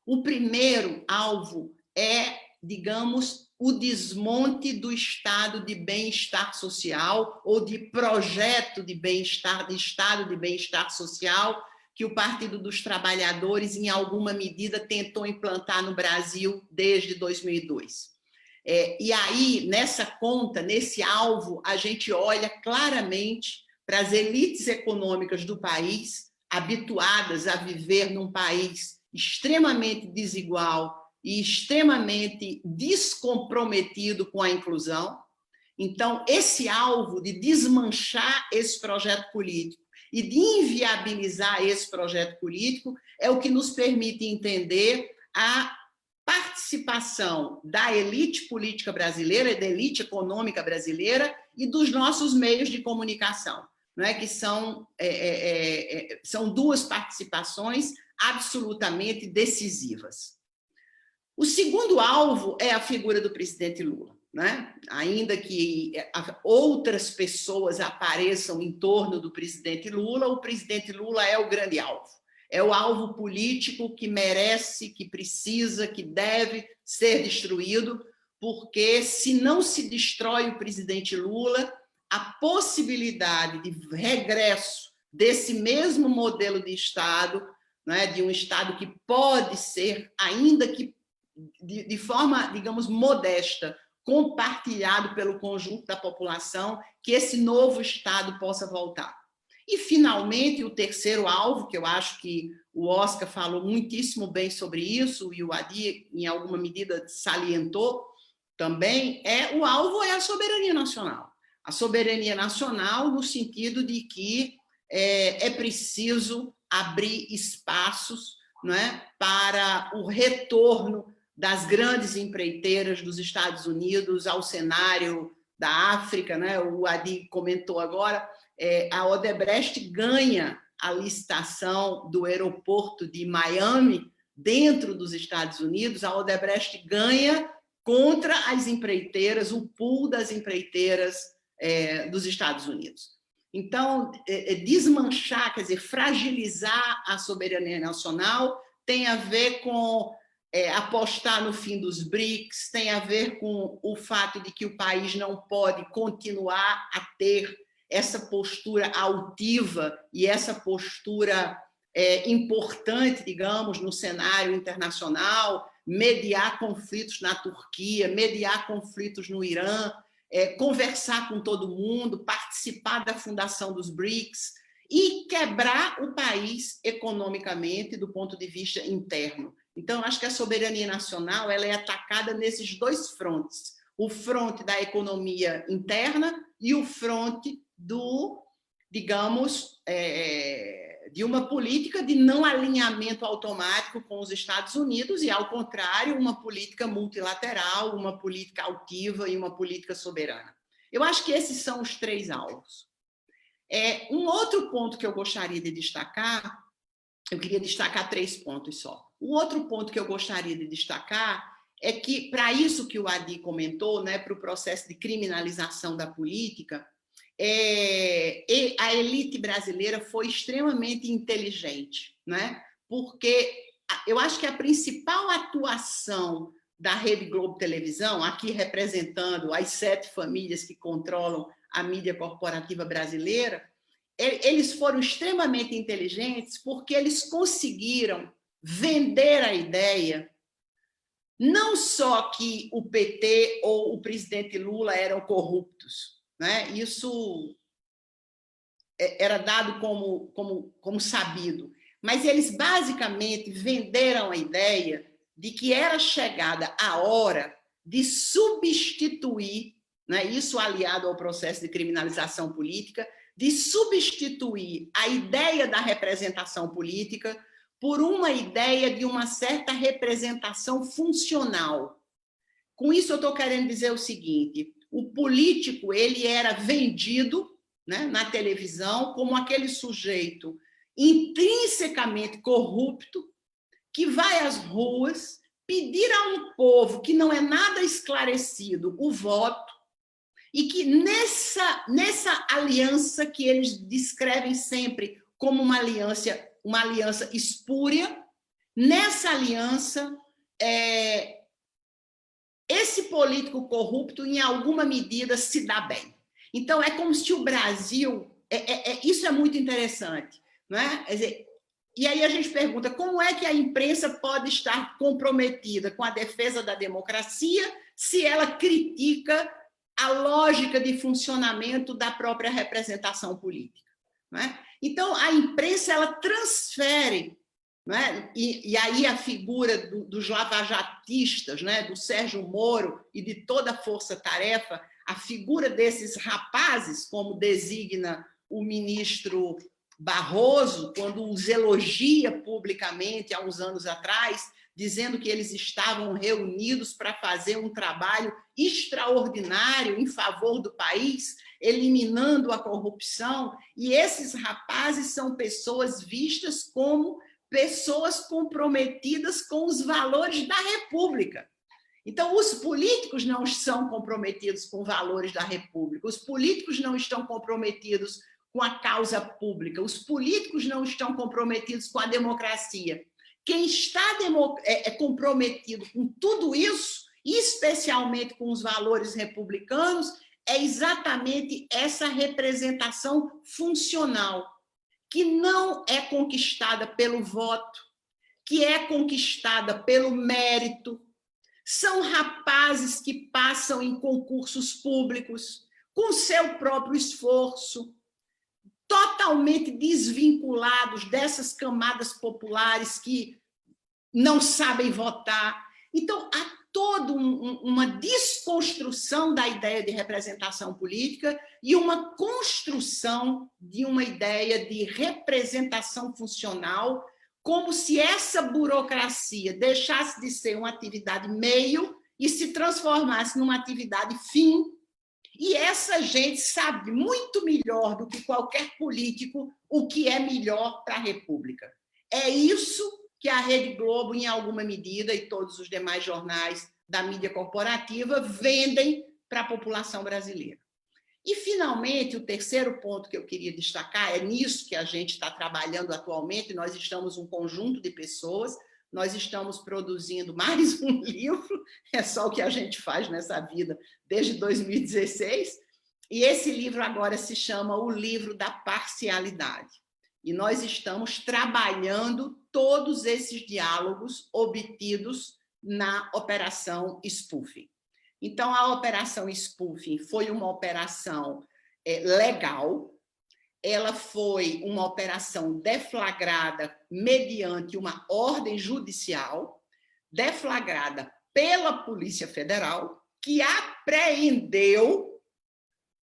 O primeiro alvo é, digamos, o desmonte do estado de bem-estar social ou de projeto de bem-estar, de estado de bem-estar social que o Partido dos Trabalhadores, em alguma medida, tentou implantar no Brasil desde 2002. E aí, nessa conta, nesse alvo, a gente olha claramente para as elites econômicas do país, habituadas a viver num país extremamente desigual e extremamente descomprometido com a inclusão. Então, esse alvo de desmanchar esse projeto político e de inviabilizar esse projeto político é o que nos permite entender a participação da elite política brasileira, da elite econômica brasileira e dos nossos meios de comunicação. não é, que são duas participações absolutamente decisivas. O segundo alvo é a figura do presidente Lula, né? Ainda que outras pessoas apareçam em torno do presidente Lula, o presidente Lula é o grande alvo. É o alvo político que merece, que precisa, que deve ser destruído, porque se não se destrói o presidente Lula, a possibilidade de regresso desse mesmo modelo de Estado, né, de um Estado que pode ser, ainda que de forma, digamos, modesta, compartilhado pelo conjunto da população, que esse novo Estado possa voltar. E, finalmente, o terceiro alvo, que eu acho que o Oscar falou muitíssimo bem sobre isso, e o Adi, em alguma medida, salientou também, o alvo é a soberania nacional. A soberania nacional no sentido de que é preciso abrir espaços, não é, para o retorno das grandes empreiteiras dos Estados Unidos ao cenário da África, né? O Adi comentou agora, a Odebrecht ganha a licitação do aeroporto de Miami dentro dos Estados Unidos, a Odebrecht ganha contra as empreiteiras, o pool das empreiteiras dos Estados Unidos. Então, desmanchar, quer dizer, fragilizar a soberania nacional tem a ver com apostar no fim dos BRICS, tem a ver com o fato de que o país não pode continuar a ter essa postura altiva e essa postura importante, digamos, no cenário internacional, mediar conflitos na Turquia, mediar conflitos no Irã, conversar com todo mundo, participar da fundação dos BRICS e quebrar o país economicamente do ponto de vista interno. Então, acho que a soberania nacional ela é atacada nesses dois frontes, o fronte da economia interna e o fronte do, digamos, de uma política de não alinhamento automático com os Estados Unidos e, ao contrário, uma política multilateral, uma política altiva e uma política soberana. Eu acho que esses são os três alvos. Um outro ponto que eu gostaria de destacar, eu queria destacar 3 pontos só. O outro ponto que eu gostaria de destacar é que, para isso que o Adi comentou, né, para o processo de criminalização da política, a elite brasileira foi extremamente inteligente, né? Porque eu acho que a principal atuação da Rede Globo Televisão, aqui representando as 7 famílias que controlam a mídia corporativa brasileira, eles foram extremamente inteligentes porque eles conseguiram vender a ideia não só que o PT ou o presidente Lula eram corruptos, né? Isso era dado como sabido, mas eles basicamente venderam a ideia de que era chegada a hora de substituir, né, isso aliado ao processo de criminalização política, de substituir a ideia da representação política por uma ideia de uma certa representação funcional. Com isso, eu estou querendo dizer o seguinte: o político ele era vendido, né, na televisão como aquele sujeito intrinsecamente corrupto que vai às ruas pedir a um povo que não é nada esclarecido o voto e que nessa aliança que eles descrevem sempre como uma aliança espúria, nessa aliança, esse político corrupto, em alguma medida, se dá bem. Então, é como se o Brasil... isso é muito interessante, não é? Quer dizer, e aí a gente pergunta, como é que a imprensa pode estar comprometida com a defesa da democracia se ela critica a lógica de funcionamento da própria representação política, não é? Então, a imprensa ela transfere, não é? E aí a figura dos lavajatistas, né? Do Sérgio Moro e de toda a força-tarefa, a figura desses rapazes, como designa o ministro Barroso, quando os elogia publicamente há uns anos atrás, dizendo que eles estavam reunidos para fazer um trabalho extraordinário em favor do país, eliminando a corrupção, e esses rapazes são pessoas vistas como pessoas comprometidas com os valores da República. Então, os políticos não são comprometidos com valores da República, os políticos não estão comprometidos com a causa pública, os políticos não estão comprometidos com a democracia. Quem está comprometido com tudo isso, especialmente com os valores republicanos, é exatamente essa representação funcional, que não é conquistada pelo voto, que é conquistada pelo mérito. São rapazes que passam em concursos públicos, com seu próprio esforço, totalmente desvinculados dessas camadas populares que não sabem votar. Então, há toda uma desconstrução da ideia de representação política e uma construção de uma ideia de representação funcional, como se essa burocracia deixasse de ser uma atividade meio e se transformasse numa atividade fim. E essa gente sabe muito melhor do que qualquer político o que é melhor para a República. É isso que a Rede Globo, em alguma medida, e todos os demais jornais da mídia corporativa vendem para a população brasileira. E, finalmente, o terceiro ponto que eu queria destacar, é nisso que a gente está trabalhando atualmente, nós estamos um conjunto de pessoas, nós estamos produzindo mais um livro, é só o que a gente faz nessa vida desde 2016, e esse livro agora se chama O Livro da Parcialidade. E nós estamos trabalhando todos esses diálogos obtidos na Operação Spoofing. Então, a Operação Spoofing foi uma operação legal, ela foi uma operação deflagrada mediante uma ordem judicial, deflagrada pela Polícia Federal, que apreendeu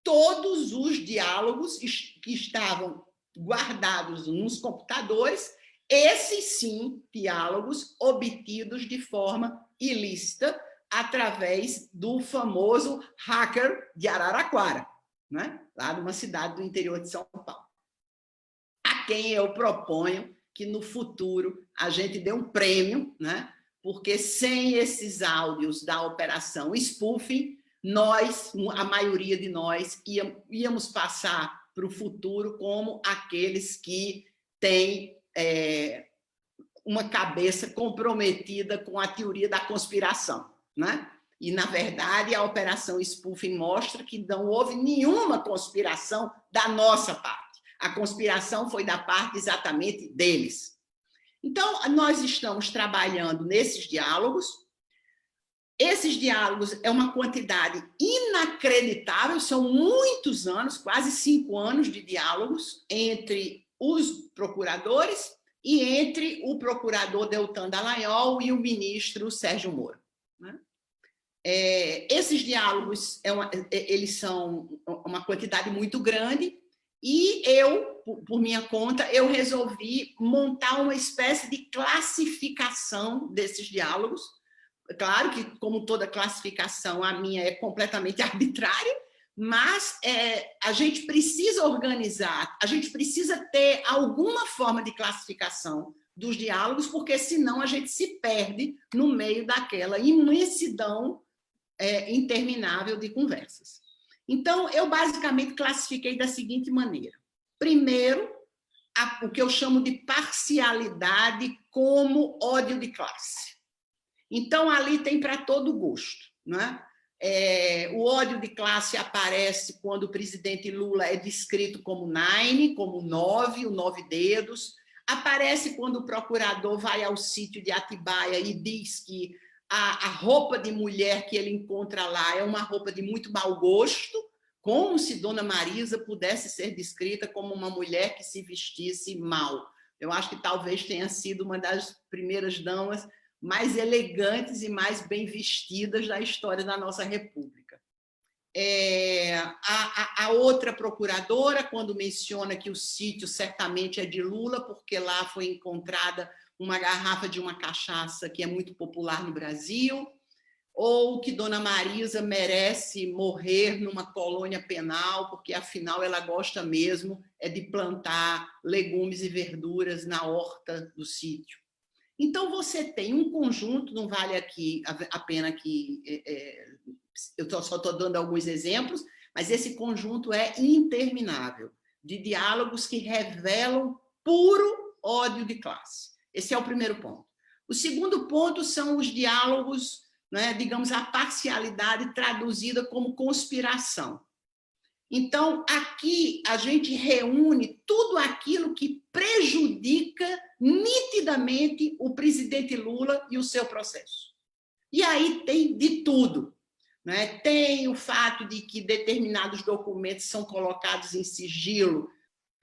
todos os diálogos que estavam guardados nos computadores, esses sim, diálogos obtidos de forma ilícita, através do famoso hacker de Araraquara, né? Lá numa cidade do interior de São Paulo. A quem eu proponho que, no futuro, a gente dê um prêmio, né? Porque sem esses áudios da Operação Spoofing, nós, a maioria de nós, íamos passar para o futuro como aqueles que têm uma cabeça comprometida com a teoria da conspiração, né? E, na verdade, a Operação Spoofing mostra que não houve nenhuma conspiração da nossa parte. A conspiração foi da parte exatamente deles. Então, nós estamos trabalhando nesses diálogos. Esses diálogos é uma quantidade inacreditável, são muitos anos, quase 5 anos de diálogos entre os procuradores e entre o procurador Deltan Dallagnol e o ministro Sérgio Moro, né? Esses diálogos, eles são uma quantidade muito grande, e eu, por minha conta, eu resolvi montar uma espécie de classificação desses diálogos. Claro que, como toda classificação, a minha é completamente arbitrária, mas a gente precisa organizar, a gente precisa ter alguma forma de classificação dos diálogos, porque senão a gente se perde no meio daquela imensidão interminável de conversas. Então, eu basicamente classifiquei da seguinte maneira. Primeiro, o que eu chamo de parcialidade como ódio de classe. Então, ali tem para todo gosto, né? O ódio de classe aparece quando o presidente Lula é descrito como 9, como 9, o 9 dedos. Aparece quando o procurador vai ao sítio de Atibaia e diz que a roupa de mulher que ele encontra lá é uma roupa de muito mau gosto, como se Dona Marisa pudesse ser descrita como uma mulher que se vestisse mal. Eu acho que talvez tenha sido uma das primeiras damas mais elegantes e mais bem vestidas da história da nossa República. A outra procuradora, quando menciona que o sítio certamente é de Lula, porque lá foi encontrada uma garrafa de uma cachaça que é muito popular no Brasil. ou que Dona Marisa merece morrer numa colônia penal, porque afinal ela gosta mesmo de plantar legumes e verduras na horta do sítio. Então você tem um conjunto, não vale aqui a pena que eu só estou dando alguns exemplos, mas esse conjunto é interminável, de diálogos que revelam puro ódio de classe. Esse é o primeiro ponto. O segundo ponto são os diálogos, né, digamos, a parcialidade traduzida como conspiração. Então, aqui a gente reúne tudo aquilo que prejudica nitidamente o presidente Lula e o seu processo. E aí tem de tudo, né? Tem o fato de que determinados documentos são colocados em sigilo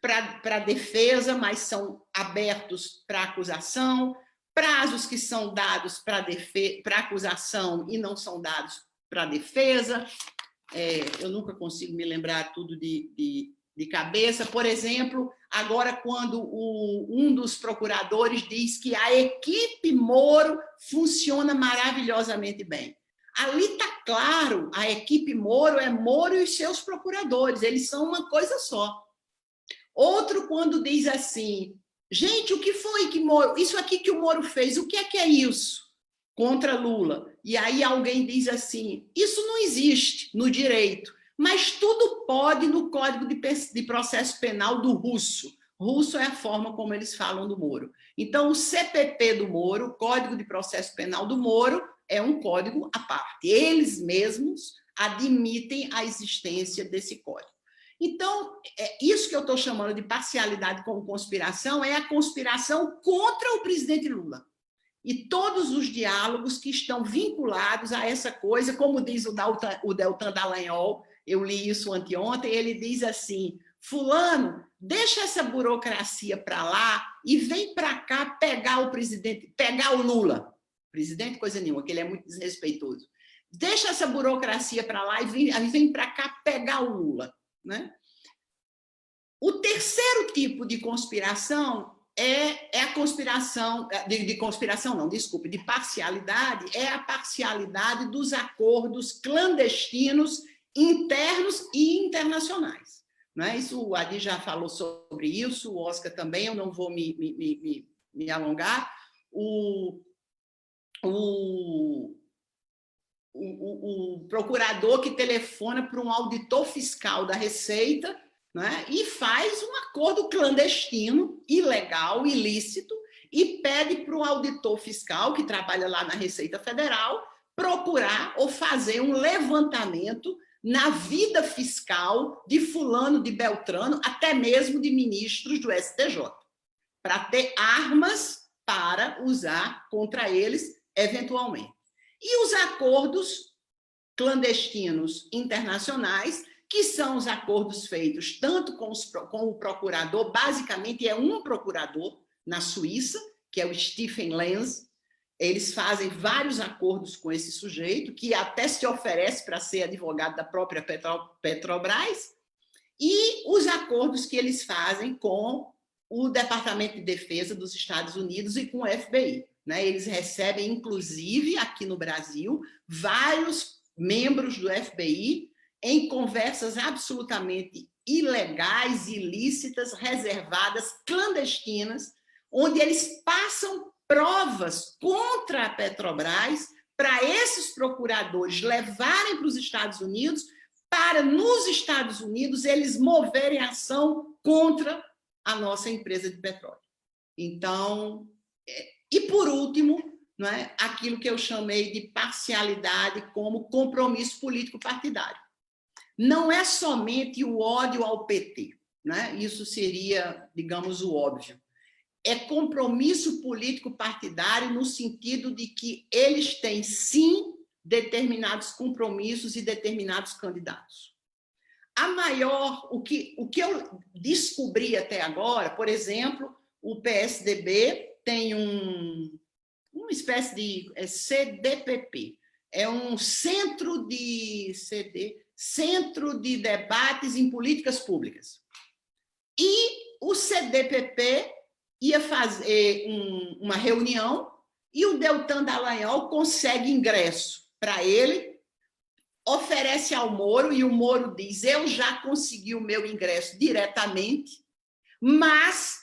para defesa, mas são abertos para acusação, prazos que são dados para acusação e não são dados para defesa. Eu nunca consigo me lembrar tudo de cabeça. Por exemplo, agora quando um dos procuradores diz que a equipe Moro funciona maravilhosamente bem. Ali está claro, a equipe Moro é Moro e os seus procuradores, eles são uma coisa só. Outro quando diz assim, gente, o que foi que Moro, isso aqui que o Moro fez, o que é isso contra Lula? E aí alguém diz assim, isso não existe no direito, mas tudo pode no Código de Processo Penal do Russo. Russo é a forma como eles falam do Moro. Então, o CPP do Moro, o Código de Processo Penal do Moro, é um código à parte. Eles mesmos admitem a existência desse código. Então, isso que eu estou chamando de parcialidade como conspiração é a conspiração contra o presidente Lula. E todos os diálogos que estão vinculados a essa coisa, como diz o Deltan Dallagnol, eu li isso anteontem, ele diz assim, fulano, deixa essa burocracia para lá e vem para cá pegar o presidente, pegar o Lula. Presidente, coisa nenhuma, que ele é muito desrespeitoso. Deixa essa burocracia para lá e vem para cá pegar o Lula. Né? O terceiro tipo de conspiração é a conspiração, de parcialidade, é a parcialidade dos acordos clandestinos internos e internacionais. Né? Isso, o Adi já falou sobre isso, o Oscar também, eu não vou me alongar. O procurador que telefona para um auditor fiscal da Receita, né, e faz um acordo clandestino, ilegal, ilícito, e pede para o auditor fiscal, que trabalha lá na Receita Federal, procurar ou fazer um levantamento na vida fiscal de fulano, de Beltrano, até mesmo de ministros do STJ, para ter armas para usar contra eles, eventualmente. E os acordos clandestinos internacionais, que são os acordos feitos tanto com o procurador, basicamente é um procurador na Suíça, que é o Stephen Lenz, eles fazem vários acordos com esse sujeito, que até se oferece para ser advogado da própria Petrobras, e os acordos que eles fazem com o Departamento de Defesa dos Estados Unidos e com o FBI. Né? Eles recebem, inclusive, aqui no Brasil, vários membros do FBI em conversas absolutamente ilegais, ilícitas, reservadas, clandestinas, onde eles passam provas contra a Petrobras para esses procuradores levarem para os Estados Unidos, para, nos Estados Unidos, eles moverem ação contra a nossa empresa de petróleo. Então, e por último, não é, aquilo que eu chamei de parcialidade como compromisso político partidário. Não é somente o ódio ao PT, né? Isso seria, digamos, o óbvio. É compromisso político partidário no sentido de que eles têm, sim, determinados compromissos e determinados candidatos. O que eu descobri até agora, por exemplo, o PSDB tem uma espécie de CDPP, é um centro de debates em políticas públicas. E o CDPP ia fazer uma reunião e o Deltan Dallagnol consegue ingresso para ele, oferece ao Moro, e o Moro diz: eu já consegui o meu ingresso diretamente, mas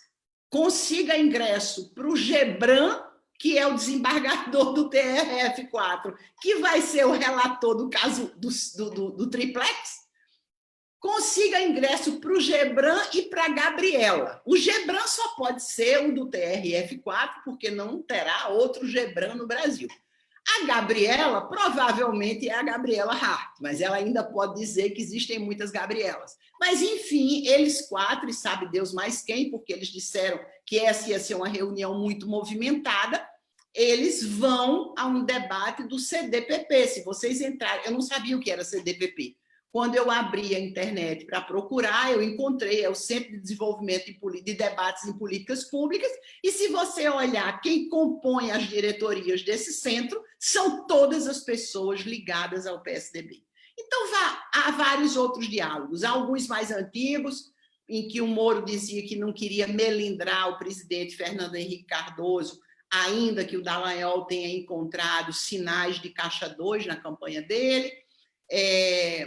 consiga ingresso para o Gebran, que é o desembargador do TRF4, que vai ser o relator do caso do triplex, consiga ingresso para o Gebran e para a Gabriela. O Gebran só pode ser o do TRF4, porque não terá outro Gebran no Brasil. A Gabriela provavelmente é a Gabriela Hart, mas ela ainda pode dizer que existem muitas Gabrielas. Mas, enfim, eles quatro, e sabe Deus mais quem, porque eles disseram que essa ia ser uma reunião muito movimentada, eles vão a um debate do CDPP. Se vocês entrarem, eu não sabia o que era CDPP. Quando eu abri a internet para procurar, eu encontrei, é o Centro de Desenvolvimento de Debates em Políticas Públicas, e se você olhar quem compõe as diretorias desse centro, são todas as pessoas ligadas ao PSDB. Então, há vários outros diálogos, alguns mais antigos, em que o Moro dizia que não queria melindrar o presidente Fernando Henrique Cardoso, ainda que o Dallagnol tenha encontrado sinais de caixa 2 na campanha dele.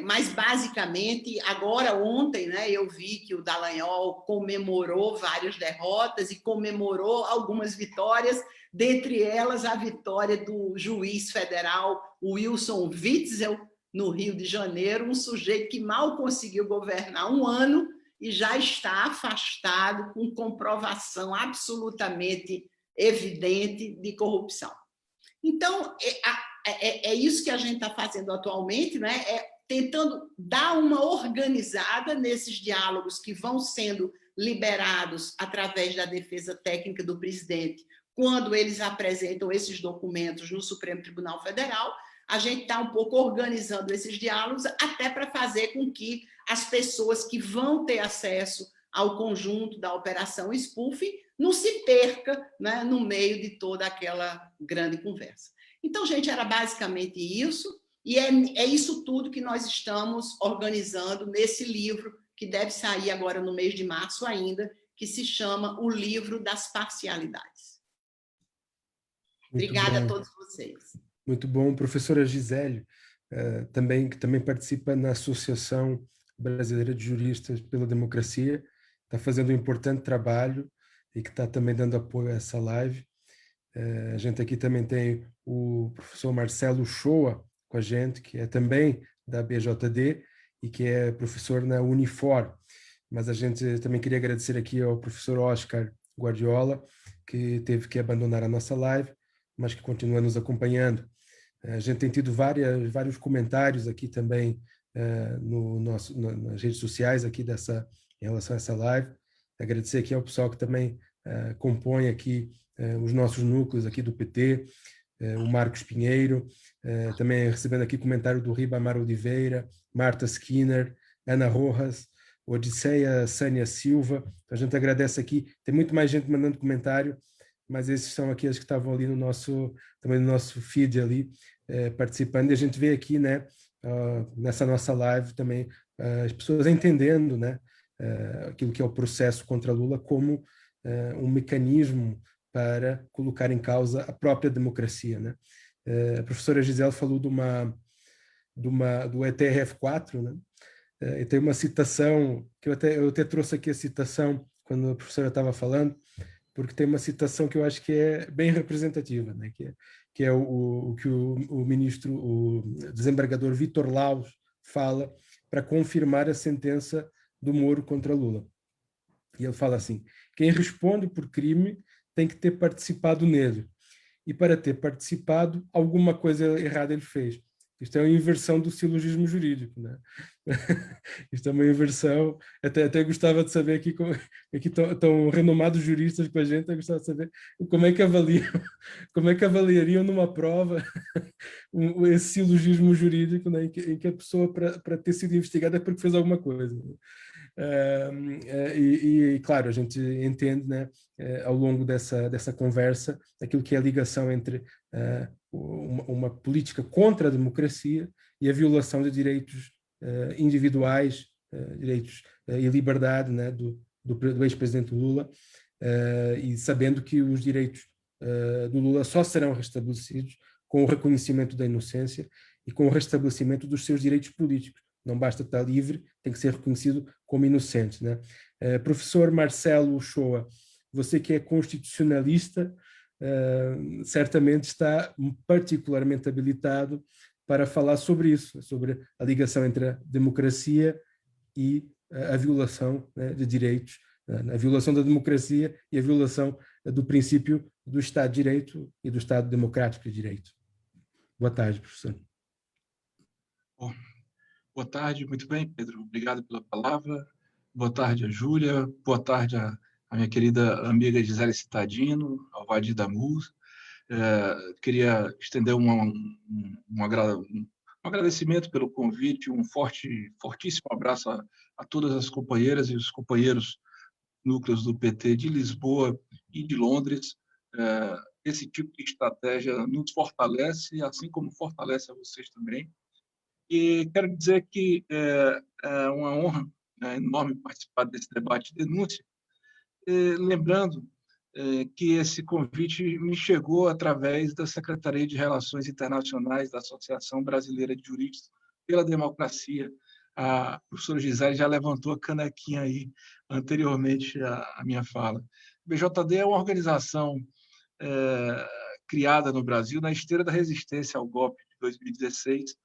Mas, basicamente, agora, ontem, né, eu vi que o Dallagnol comemorou várias derrotas e comemorou algumas vitórias, dentre elas a vitória do juiz federal Wilson Witzel, no Rio de Janeiro, um sujeito que mal conseguiu governar um ano e já está afastado com comprovação absolutamente evidente de corrupção. Então, é isso que a gente está fazendo atualmente, né? Tentando dar uma organizada nesses diálogos que vão sendo liberados através da defesa técnica do presidente, quando eles apresentam esses documentos no Supremo Tribunal Federal. A gente está um pouco organizando esses diálogos até para fazer com que as pessoas que vão ter acesso ao conjunto da Operação Spoofing não se perca, né, no meio de toda aquela grande conversa. Então, gente, era basicamente isso, e é isso tudo que nós estamos organizando nesse livro, que deve sair agora no mês de março ainda, que se chama O Livro das Parcialidades. Obrigada a todos vocês. Muito bom. Professora Gisele, que também participa na Associação Brasileira de Juristas pela Democracia, está fazendo um importante trabalho e que está também dando apoio a essa live. A gente aqui também tem o professor Marcelo Shoa com a gente, que é também da BJD e que é professor na Unifor. Mas a gente também queria agradecer aqui ao professor Oscar Guardiola, que teve que abandonar a nossa live, mas que continua nos acompanhando. A gente tem tido vários comentários aqui também nas redes sociais aqui em relação a essa live. Agradecer aqui ao pessoal que também compõe aqui os nossos núcleos aqui do PT, o Marcos Pinheiro, também recebendo aqui comentário do Ribamar Oliveira, Marta Skinner, Ana Rojas, Odisseia Sânia Silva. A gente agradece aqui, tem muito mais gente mandando comentário, mas esses são aqueles que estavam ali também no nosso feed ali, participando, e a gente vê aqui, né, nessa nossa live também, as pessoas entendendo, né, aquilo que é o processo contra Lula como um mecanismo para colocar em causa a própria democracia, né? A professora Gisele falou do TRF4, né? E tem uma citação, que eu até trouxe aqui a citação quando a professora estava falando, porque tem uma citação que eu acho que é bem representativa, né? Que é o que o desembargador Vitor Laus fala para confirmar a sentença do Moro contra Lula. E ele fala assim: quem responde por crime tem que ter participado nele. E para ter participado, alguma coisa errada ele fez. Isto é uma inversão do silogismo jurídico, né? Isto é uma inversão. Até gostava de saber aqui estão renomados juristas com a gente, eu gostava de saber como é que avaliariam numa prova esse silogismo jurídico, né? em que a pessoa, para ter sido investigada, é porque fez alguma coisa. Claro, a gente entende, né, ao longo dessa conversa aquilo que é a ligação entre uma política contra a democracia e a violação de direitos individuais, direitos e liberdade, né, do ex-presidente Lula, e sabendo que os direitos do Lula só serão restabelecidos com o reconhecimento da inocência e com o restabelecimento dos seus direitos políticos. Não basta estar livre, tem que ser reconhecido como inocente, né? Professor Marcelo Uchoa, você que é constitucionalista, certamente está particularmente habilitado para falar sobre isso, sobre a ligação entre a democracia e a violação, né, de direitos, a violação da democracia e a violação do princípio do Estado de Direito e do Estado Democrático de Direito. Boa tarde, professor. Bom, boa tarde, muito bem, Pedro. Obrigado pela palavra. Boa tarde a Júlia, boa tarde a minha querida amiga Gisele Cittadino, ao Vadir Damus. Queria estender um agradecimento pelo convite, um fortíssimo abraço a todas as companheiras e os companheiros núcleos do PT de Lisboa e de Londres. Esse tipo de estratégia nos fortalece, assim como fortalece a vocês também. E quero dizer que é uma honra, né, enorme participar desse debate de denúncia, lembrando que esse convite me chegou através da Secretaria de Relações Internacionais da Associação Brasileira de Juristas pela Democracia. A professora Gisele já levantou a canequinha aí anteriormente à minha fala. O BJD é uma organização criada no Brasil na esteira da resistência ao golpe de 2016,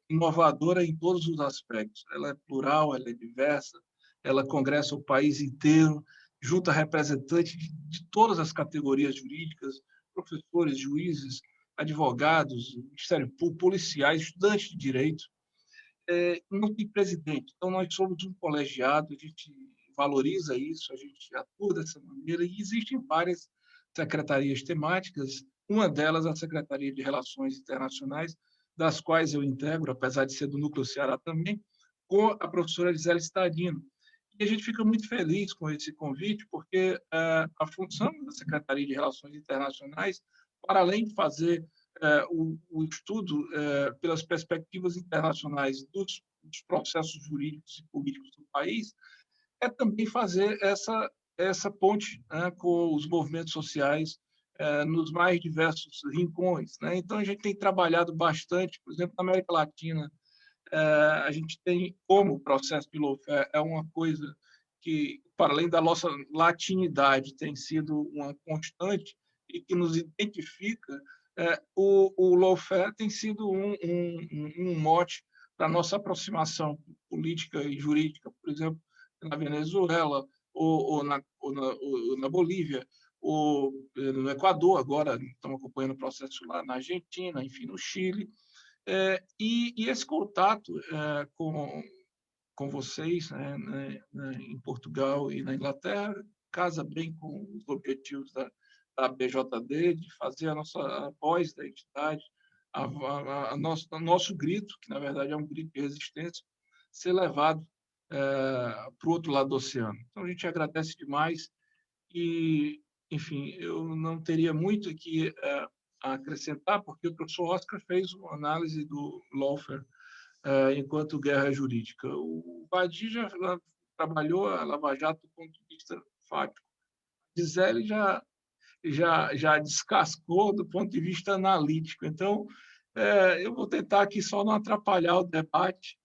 inovadora em todos os aspectos. Ela é plural, ela é diversa, ela congressa o país inteiro, junta representantes de todas as categorias jurídicas, professores, juízes, advogados, Ministério Público, policiais, estudantes de direito. Não tem presidente. Então, nós somos um colegiado, a gente valoriza isso, a gente atua dessa maneira, e existem várias secretarias temáticas, uma delas a Secretaria de Relações Internacionais, das quais eu integro, apesar de ser do Núcleo Ceará também, com a professora Gisele Cittadino. E a gente fica muito feliz com esse convite, porque a função da Secretaria de Relações Internacionais, para além de fazer o estudo pelas perspectivas internacionais dos processos jurídicos e políticos do país, é também fazer essa ponte com os movimentos sociais nos mais diversos rincões, né? Então, a gente tem trabalhado bastante, por exemplo, na América Latina. A gente tem, como o processo de lawfare é uma coisa que, para além da nossa latinidade, tem sido uma constante e que nos identifica, o lawfare tem sido um mote para a nossa aproximação política e jurídica, por exemplo, na Venezuela, ou na Bolívia, ou no Equador, agora estamos acompanhando o processo lá na Argentina, enfim, no Chile. E esse contato com vocês, né, em Portugal e na Inglaterra casa bem com os objetivos da BJD, de fazer a nossa voz da entidade, o nosso grito, que na verdade é um grito de resistência, ser levado para o outro lado do oceano. Então, a gente agradece demais e, enfim, eu não teria muito aqui a acrescentar, porque o professor Oscar fez uma análise do lawfare enquanto guerra jurídica. O Vadir já trabalhou a Lava Jato do ponto de vista fático. Gisele já descascou do ponto de vista analítico. Então, eu vou tentar aqui só não atrapalhar o debate,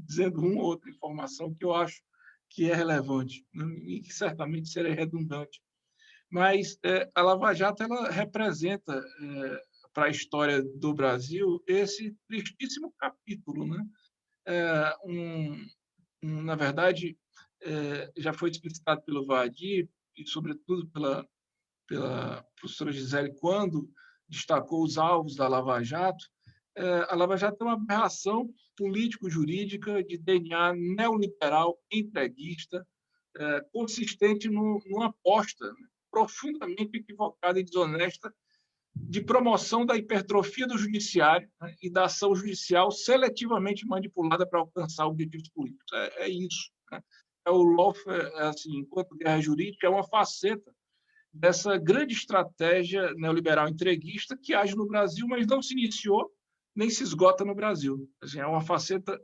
dizendo uma ou outra informação que eu acho que é relevante, e que certamente será redundante. Mas a Lava Jato ela representa para a história do Brasil esse tristíssimo capítulo, né? Na verdade, já foi explicitado pelo Vadir e, sobretudo, pela professora Gisele, quando destacou os alvos da Lava Jato. A Lava Jato é uma aberração político-jurídica de DNA neoliberal entreguista, consistente numa aposta profundamente equivocada e desonesta de promoção da hipertrofia do judiciário, né, e da ação judicial seletivamente manipulada para alcançar objetivos políticos. É isso. Né? O lawfare, assim, enquanto guerra jurídica, é uma faceta dessa grande estratégia neoliberal entreguista que age no Brasil, mas não se iniciou nem se esgota no Brasil. Assim, é uma faceta,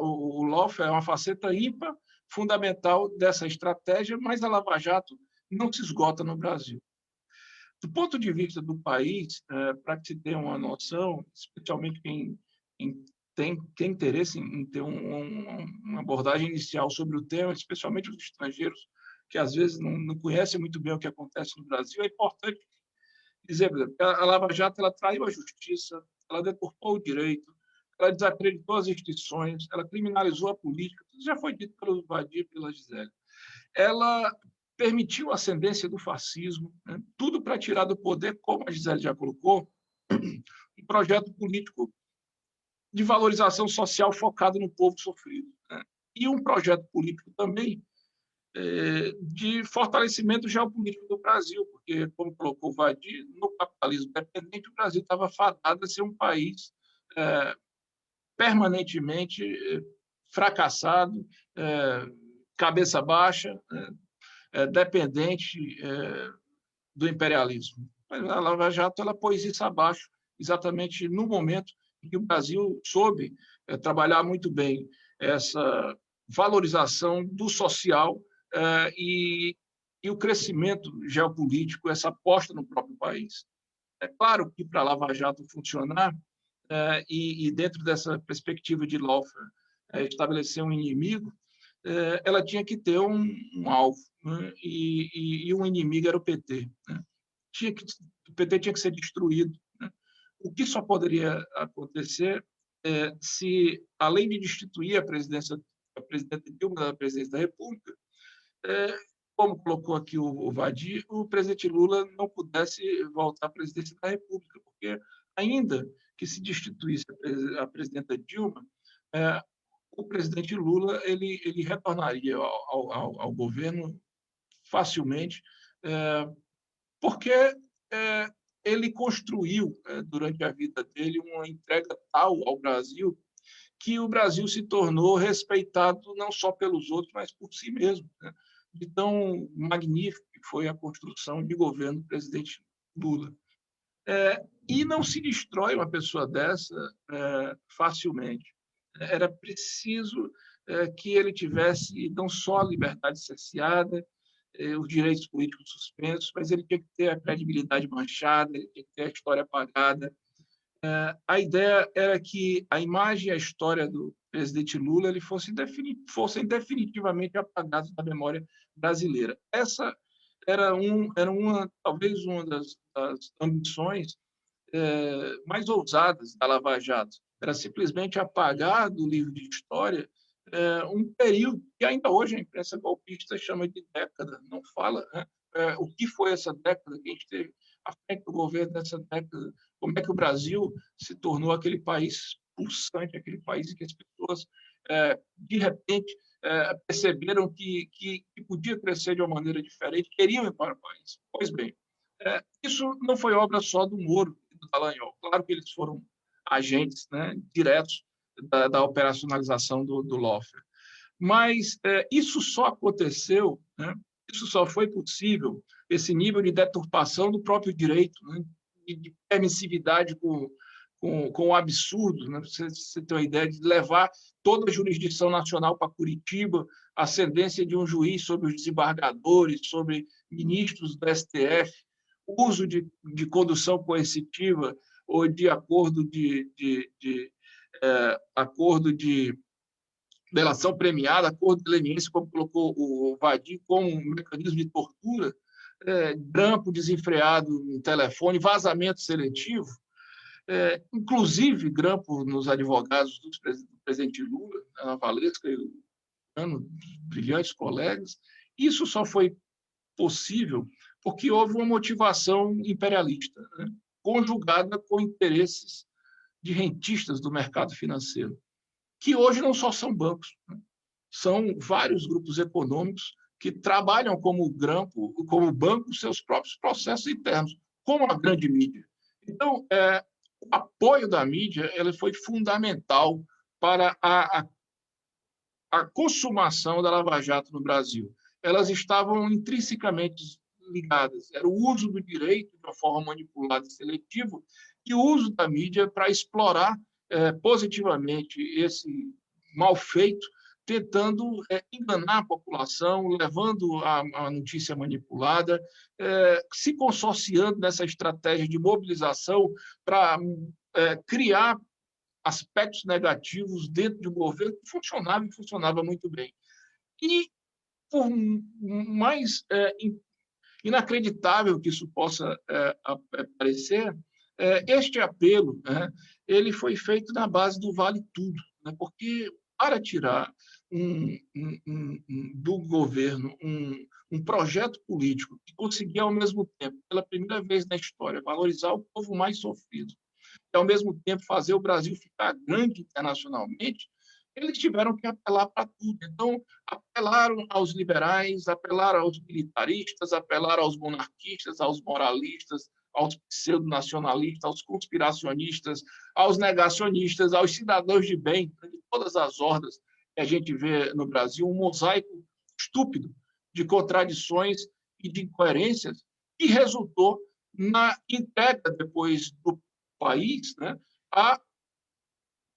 o lawfare é uma faceta ímpar, fundamental dessa estratégia, mas a Lava Jato não se esgota no Brasil. Do ponto de vista do país, para que se tenha uma noção, especialmente quem tem interesse em ter uma abordagem inicial sobre o tema, especialmente os estrangeiros, que às vezes não conhecem muito bem o que acontece no Brasil, é importante dizer, por exemplo, a Lava Jato ela traiu a justiça, ela deturpou o direito, ela desacreditou as instituições, ela criminalizou a política, tudo já foi dito pelo Vadir e pela Gisele. Ela permitiu a ascendência do fascismo, né? Tudo para tirar do poder, como a Gisele já colocou, um projeto político de valorização social focado no povo sofrido, né? E um projeto político também de fortalecimento geopolítico do Brasil, porque, como colocou o Vadir, no capitalismo dependente, o Brasil estava fadado a ser um país permanentemente fracassado, cabeça baixa, dependente do imperialismo. A Lava Jato ela pôs isso abaixo, exatamente no momento em que o Brasil soube trabalhar muito bem essa valorização do social e o crescimento geopolítico, essa aposta no próprio país. É claro que para a Lava Jato funcionar, e dentro dessa perspectiva de Lawfare estabelecer um inimigo, ela tinha que ter um alvo, né? E um inimigo era o PT. Né? O PT tinha que ser destruído. Né? O que só poderia acontecer se, além de destituir a presidenta Dilma da presidência da República, como colocou aqui o Vadir, o presidente Lula não pudesse voltar à presidência da República, porque ainda que se destituísse a presidenta Dilma, o presidente Lula ele retornaria ao governo facilmente, porque ele construiu, durante a vida dele, uma entrega tal ao Brasil que o Brasil se tornou respeitado não só pelos outros, mas por si mesmo, né? De tão magnífico que foi a construção de governo do presidente Lula. E não se destrói uma pessoa dessa facilmente. Era preciso que ele tivesse não só a liberdade cerceada, os direitos políticos suspensos, mas ele tinha que ter a credibilidade manchada, ele tinha que ter a história apagada. A ideia era que a imagem e a história do presidente Lula fossem definitivamente apagados da memória brasileira. Essa era talvez uma das ambições mais ousadas da Lava Jato. Era simplesmente apagar do livro de história um período que ainda hoje a imprensa golpista chama de década. Não fala, né? O que foi essa década que a gente teve à frente do governo dessa década, como é que o Brasil se tornou aquele país pulsante, aquele país em que as pessoas, de repente, perceberam que podia crescer de uma maneira diferente, queriam ir para o país. Pois bem, isso não foi obra só do Moro e do Dallagnol. Claro que eles foram agentes, né, diretos da operacionalização do Lawfare. Mas isso só aconteceu, né, isso só foi possível, esse nível de deturpação do próprio direito, né, de permissividade com o absurdo, né? Você tem uma ideia de levar toda a jurisdição nacional para Curitiba, a ascendência de um juiz sobre os desembargadores, sobre ministros do STF, uso de condução coercitiva ou de acordo acordo de delação premiada, acordo de leniência, como colocou o Vadir, como um mecanismo de tortura, grampo desenfreado no telefone, vazamento seletivo, inclusive grampo nos advogados do presidente Lula, Ana Valesca e o Ano, brilhantes colegas. Isso só foi possível porque houve uma motivação imperialista, né, conjugada com interesses de rentistas do mercado financeiro, que hoje não só são bancos, né? São vários grupos econômicos que trabalham como banco seus próprios processos internos, como a grande mídia. Então, o apoio da mídia foi fundamental para a consumação da Lava Jato no Brasil. Elas estavam intrinsecamente ligadas. Era o uso do direito de uma forma manipulada e seletiva e o uso da mídia para explorar positivamente esse mal feito tentando enganar a população, levando a notícia manipulada, se consorciando nessa estratégia de mobilização para criar aspectos negativos dentro de um governo que funcionava e funcionava muito bem. E, por mais inacreditável que isso possa parecer, este apelo, né, ele foi feito na base do vale tudo, né, porque para tirar do governo um projeto político que conseguia, ao mesmo tempo, pela primeira vez na história, valorizar o povo mais sofrido, e, ao mesmo tempo, fazer o Brasil ficar grande internacionalmente, eles tiveram que apelar para tudo. Então, apelaram aos liberais, apelaram aos militaristas, apelaram aos monarquistas, aos moralistas, aos pseudonacionalistas, aos conspiracionistas, aos negacionistas, aos cidadãos de bem, de todas as hordas que a gente vê no Brasil, um mosaico estúpido de contradições e de incoerências que resultou na entrega, depois do país, né,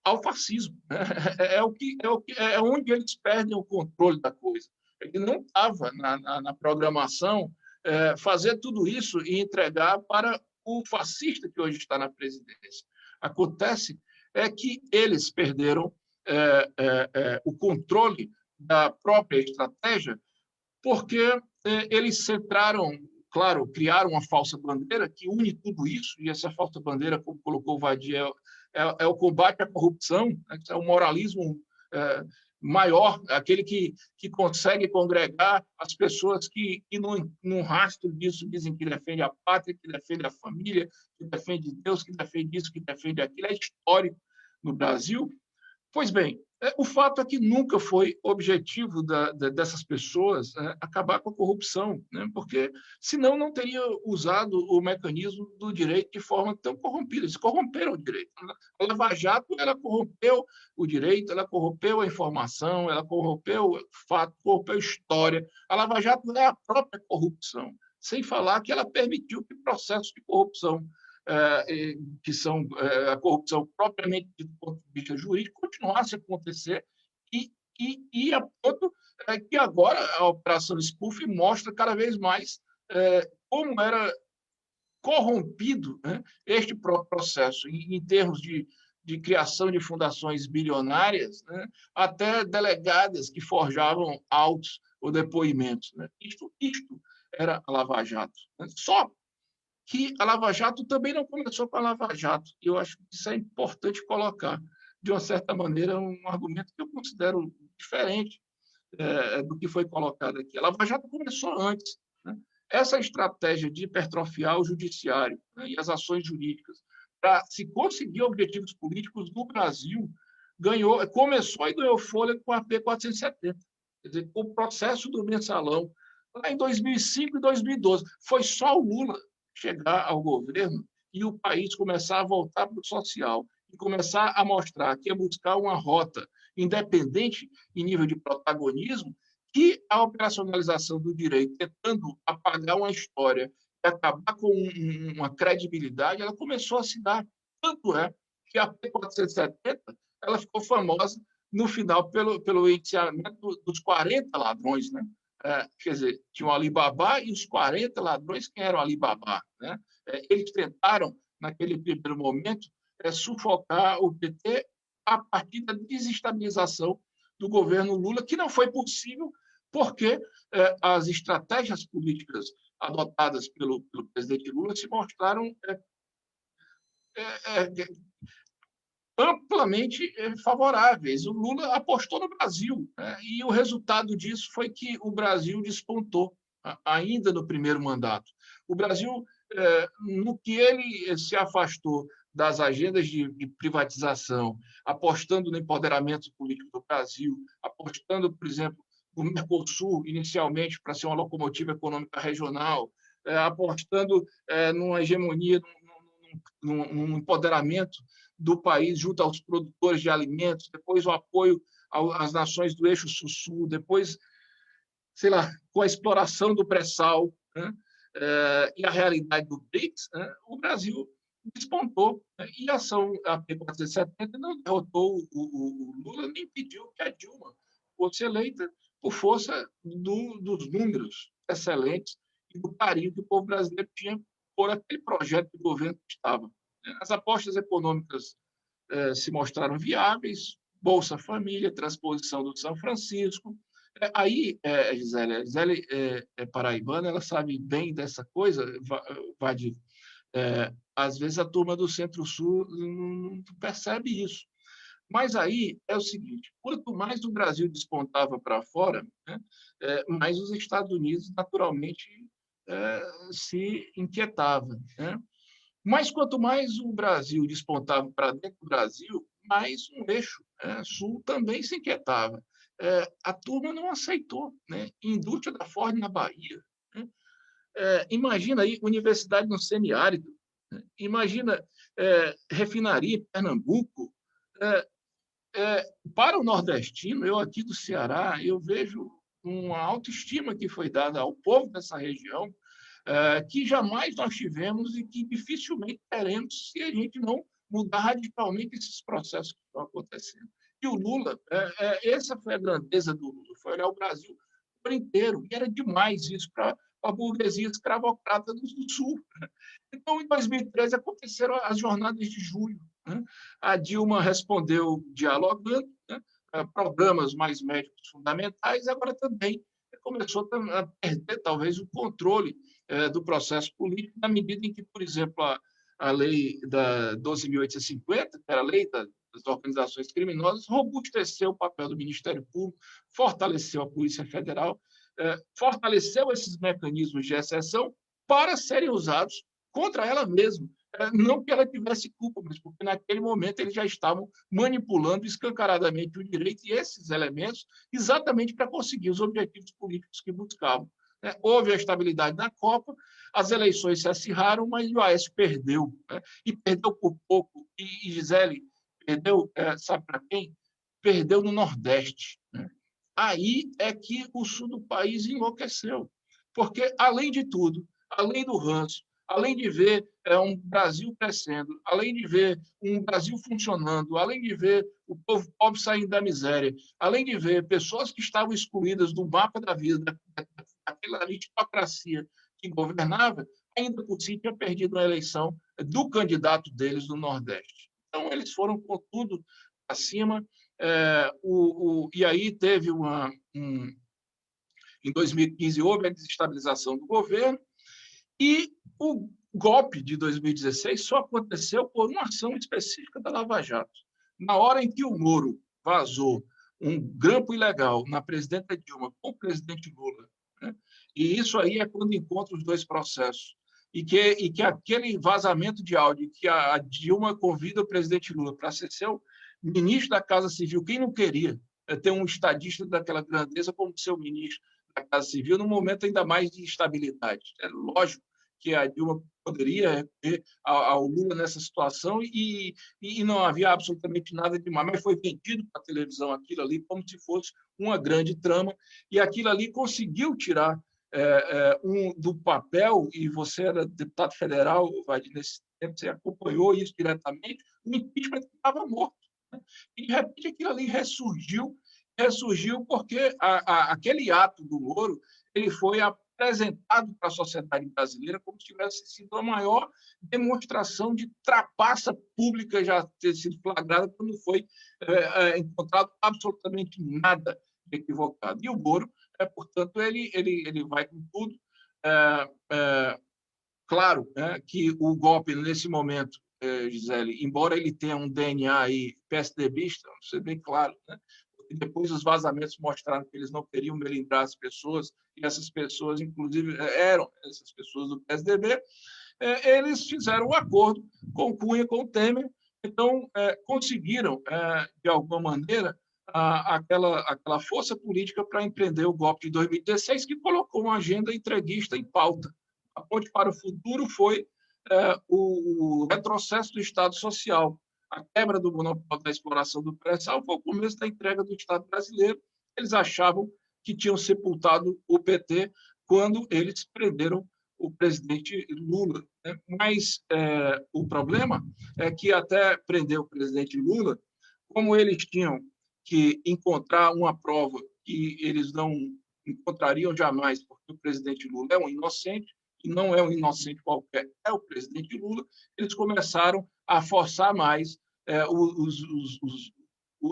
ao fascismo. Né? É onde eles perdem o controle da coisa. Ele não estava na programação fazer tudo isso e entregar para o fascista que hoje está na presidência. Acontece que eles perderam o controle da própria estratégia porque eles centraram, claro, criaram uma falsa bandeira que une tudo isso, e essa falsa bandeira, como colocou o Vadir, é o combate à corrupção, né? É o moralismo maior, aquele que consegue congregar as pessoas que num rastro disso dizem que defende a pátria, que defende a família, que defende Deus, que defende isso, que defende aquilo. É histórico no Brasil. Pois bem, o fato é que nunca foi objetivo dessas pessoas acabar com a corrupção, né? Porque senão não teria usado o mecanismo do direito de forma tão corrompida. Eles corromperam o direito. A Lava Jato, ela corrompeu o direito, ela corrompeu a informação, ela corrompeu o fato, corrompeu a história. A Lava Jato é a própria corrupção, sem falar que ela permitiu que processos de corrupção que são a corrupção propriamente do ponto de vista jurídico, continuasse a acontecer e a ponto que agora a Operação Spoofing mostra cada vez mais como era corrompido, né, este processo em termos de criação de fundações bilionárias, né, até delegadas que forjavam autos ou depoimentos. Né. Isto era a Lava Jato. Né. Só que a Lava Jato também não começou com a Lava Jato. E eu acho que isso é importante colocar, de uma certa maneira, um argumento que eu considero diferente do que foi colocado aqui. A Lava Jato começou antes. Né? Essa estratégia de hipertrofiar o judiciário, né, e as ações jurídicas para se conseguir objetivos políticos no Brasil começou e ganhou fôlego com a P470. Quer dizer, o processo do mensalão, lá em 2005 e 2012. Foi só o Lula chegar ao governo e o país começar a voltar para o social e começar a mostrar que ia buscar uma rota independente em nível de protagonismo, que a operacionalização do direito, tentando apagar uma história e acabar com uma credibilidade, ela começou a se dar. Tanto é que a P470 ela ficou famosa no final pelo indiciamento dos 40 ladrões, né? Quer dizer, tinha o Alibaba e os 40 ladrões, quem eram o Alibaba? Né? Eles tentaram, naquele primeiro momento, sufocar o PT a partir da desestabilização do governo Lula, que não foi possível porque as estratégias políticas adotadas pelo presidente Lula se mostraram amplamente favoráveis. O Lula apostou no Brasil, né? E o resultado disso foi que o Brasil despontou, ainda no primeiro mandato. O Brasil, no que ele se afastou das agendas de privatização, apostando no empoderamento político do Brasil, apostando, por exemplo, no Mercosul, inicialmente, para ser uma locomotiva econômica regional, apostando numa hegemonia, num empoderamento do país junto aos produtores de alimentos, depois o apoio às nações do eixo sul-sul, depois, sei lá, com a exploração do pré-sal, né? E a realidade do BRICS, né? O Brasil despontou, né? E a P470 não derrotou o Lula, nem pediu que a Dilma fosse eleita por força dos números excelentes e do carinho que o povo brasileiro tinha por aquele projeto de governo que estava. As apostas econômicas se mostraram viáveis, Bolsa Família, transposição do São Francisco. Aí, Gisele é paraibana, ela sabe bem dessa coisa, Vadir. Às vezes a turma do Centro-Sul não percebe isso. Mas aí é o seguinte, quanto mais o Brasil despontava para fora, né, mais os Estados Unidos, naturalmente, se inquietavam. Né? Mas quanto mais o Brasil despontava para dentro do Brasil, mais um eixo sul também se inquietava. A turma não aceitou. Né? Indústria da Ford na Bahia. Né? Imagina aí universidade no semiárido. Né? Imagina refinaria em Pernambuco. Para o nordestino, eu aqui do Ceará, eu vejo uma autoestima que foi dada ao povo dessa região, que jamais nós tivemos e que dificilmente teremos se a gente não mudar radicalmente esses processos que estão acontecendo. E o Lula, essa foi a grandeza do Lula, foi olhar o Brasil por inteiro, e era demais isso para a burguesia escravocrata do Sul. Então, em 2013, aconteceram as jornadas de julho. Né? A Dilma respondeu dialogando, né? Programas mais médicos fundamentais, agora também começou a perder, talvez, o controle do processo político, na medida em que, por exemplo, a lei da 12.850, que era a lei das organizações criminosas, robusteceu o papel do Ministério Público, fortaleceu a Polícia Federal, fortaleceu esses mecanismos de exceção para serem usados contra ela mesma. Não que ela tivesse culpa, mas porque naquele momento eles já estavam manipulando escancaradamente o direito e esses elementos exatamente para conseguir os objetivos políticos que buscavam. Houve a estabilidade na Copa, as eleições se acirraram, mas o Aécio perdeu. E perdeu por pouco. E Gisele, perdeu, sabe para quem? Perdeu no Nordeste. Aí é que o sul do país enlouqueceu. Porque, além de tudo, além do ranço, além de ver um Brasil crescendo, além de ver um Brasil funcionando, além de ver o povo pobre saindo da miséria, além de ver pessoas que estavam excluídas do mapa da vida, daquela aristocracia que governava, ainda por si tinha perdido a eleição do candidato deles no Nordeste. Então, eles foram com tudo acima, e aí teve em 2015 houve a desestabilização do governo, e o golpe de 2016 só aconteceu por uma ação específica da Lava Jato. Na hora em que o Moro vazou um grampo ilegal na presidenta Dilma com o presidente Lula, né? E isso aí é quando encontra os dois processos. E que aquele vazamento de áudio que a Dilma convida o presidente Lula para ser seu ministro da Casa Civil, quem não queria ter um estadista daquela grandeza como seu ministro da Casa Civil, num momento ainda mais de instabilidade. É lógico que a Dilma poderia recorrer ao Lula nessa situação e não havia absolutamente nada demais, mas foi vendido para a televisão aquilo ali como se fosse uma grande trama, e aquilo ali conseguiu tirar do papel, e você era deputado federal, nesse tempo você acompanhou isso diretamente, o impeachment estava morto. Né? E, de repente, aquilo ali ressurgiu porque aquele ato do Moro ele foi apresentado para a sociedade brasileira como se tivesse sido a maior demonstração de trapaça pública já ter sido flagrada, quando foi encontrado absolutamente nada de equivocado. E o Moro, portanto, ele vai com tudo. Claro que o golpe, nesse momento, Gisele, embora ele tenha um DNA aí PSDBista, vamos ser bem claro, né? Depois os vazamentos mostraram que eles não queriam melindrar as pessoas, e essas pessoas, inclusive, eram essas pessoas do PSDB, eles fizeram um acordo com o Cunha, com o Temer, então conseguiram, de alguma maneira, aquela força política para empreender o golpe de 2016, que colocou uma agenda entreguista em pauta. A ponte para o futuro foi o retrocesso do Estado Social. A quebra do monopólio da exploração do pré-sal foi o começo da entrega do Estado brasileiro. Eles achavam que tinham sepultado o PT quando eles prenderam o presidente Lula. Né? Mas o problema é que até prender o presidente Lula, como eles tinham que encontrar uma prova que eles não encontrariam jamais, porque o presidente Lula é um inocente, e não é um inocente qualquer, é o presidente Lula, eles começaram a forçar mais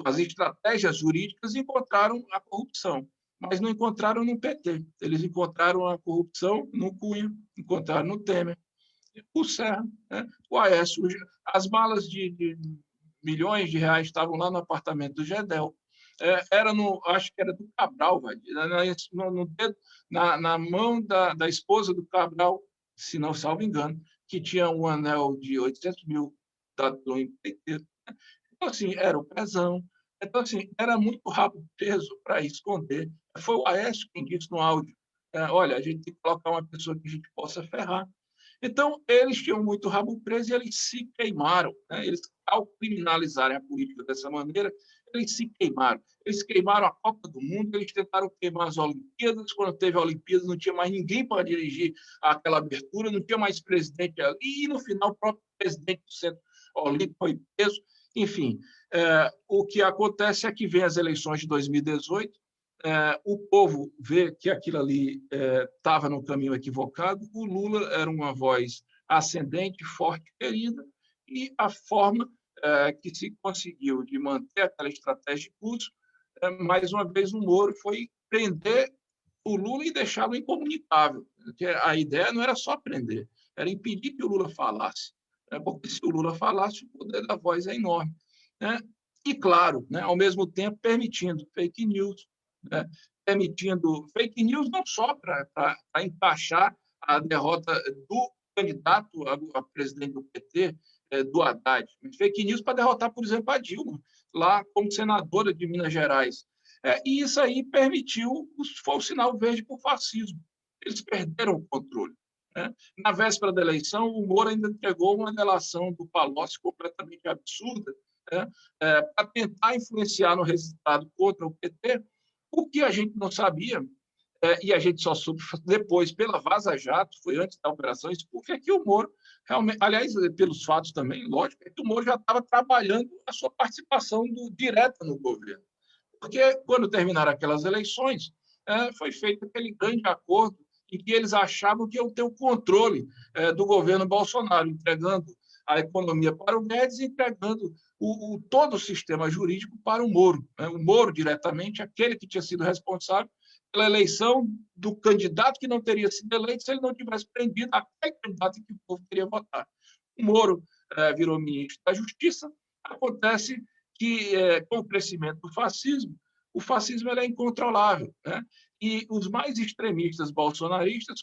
as estratégias jurídicas e encontraram a corrupção, mas não encontraram no PT. Eles encontraram a corrupção no Cunha, encontraram no Temer, o Serra, né? O Aécio. As malas de milhões de reais estavam lá no apartamento do Gedel. Acho que era do Cabral, na mão da esposa do Cabral, se não salvo engano, que tinha um anel de 800 mil dado pelo empreiteiro. Então, assim, era o pezão. Então, assim, era muito rabo preso para esconder. Foi o Aécio quem disse no áudio, olha, a gente tem que colocar uma pessoa que a gente possa ferrar. Então, eles tinham muito rabo preso e eles se queimaram, né? Eles, ao criminalizarem a política dessa maneira, eles se queimaram. Eles queimaram a Copa do Mundo, eles tentaram queimar as Olimpíadas. Quando teve a Olimpíada, não tinha mais ninguém para dirigir aquela abertura, não tinha mais presidente ali, e no final o próprio presidente do Centro Olímpico foi preso. Enfim, o que acontece é que vem as eleições de 2018, o povo vê que aquilo ali estava no caminho equivocado, o Lula era uma voz ascendente, forte, querida, e a forma que se conseguiu de manter aquela estratégia de curso, mais uma vez o Moro foi prender o Lula e deixá-lo incomunicável. Porque a ideia não era só prender, era impedir que o Lula falasse, porque se o Lula falasse, o poder da voz é enorme, né? E, claro, né, ao mesmo tempo, permitindo fake news, né? Permitindo fake news não só para encaixar a derrota do candidato a presidente do PT, do Haddad, mas fake news para derrotar, por exemplo, a Dilma, lá como senadora de Minas Gerais. E isso aí permitiu, foi o sinal verde para o fascismo. Eles perderam o controle, né? Na véspera da eleição, o Moro ainda entregou uma delação do Palocci completamente absurda, né? Para tentar influenciar no resultado contra o PT, o que a gente não sabia, e a gente só soube depois pela Vaza Jato, foi antes da operação, isso porque que o Moro, realmente, aliás, pelos fatos também, lógico, é que o Moro já estava trabalhando a sua participação direta no governo. Porque quando terminaram aquelas eleições, foi feito aquele grande acordo em que eles achavam que iam ter o controle do governo Bolsonaro, entregando a economia para o Guedes e entregando todo o sistema jurídico para o Moro. O Moro, diretamente, aquele que tinha sido responsável pela eleição do candidato que não teria sido eleito se ele não tivesse prendido aquele candidato que o povo queria votar. O Moro virou ministro da Justiça. Acontece que, com o crescimento do fascismo, o fascismo é incontrolável, né? E os mais extremistas bolsonaristas,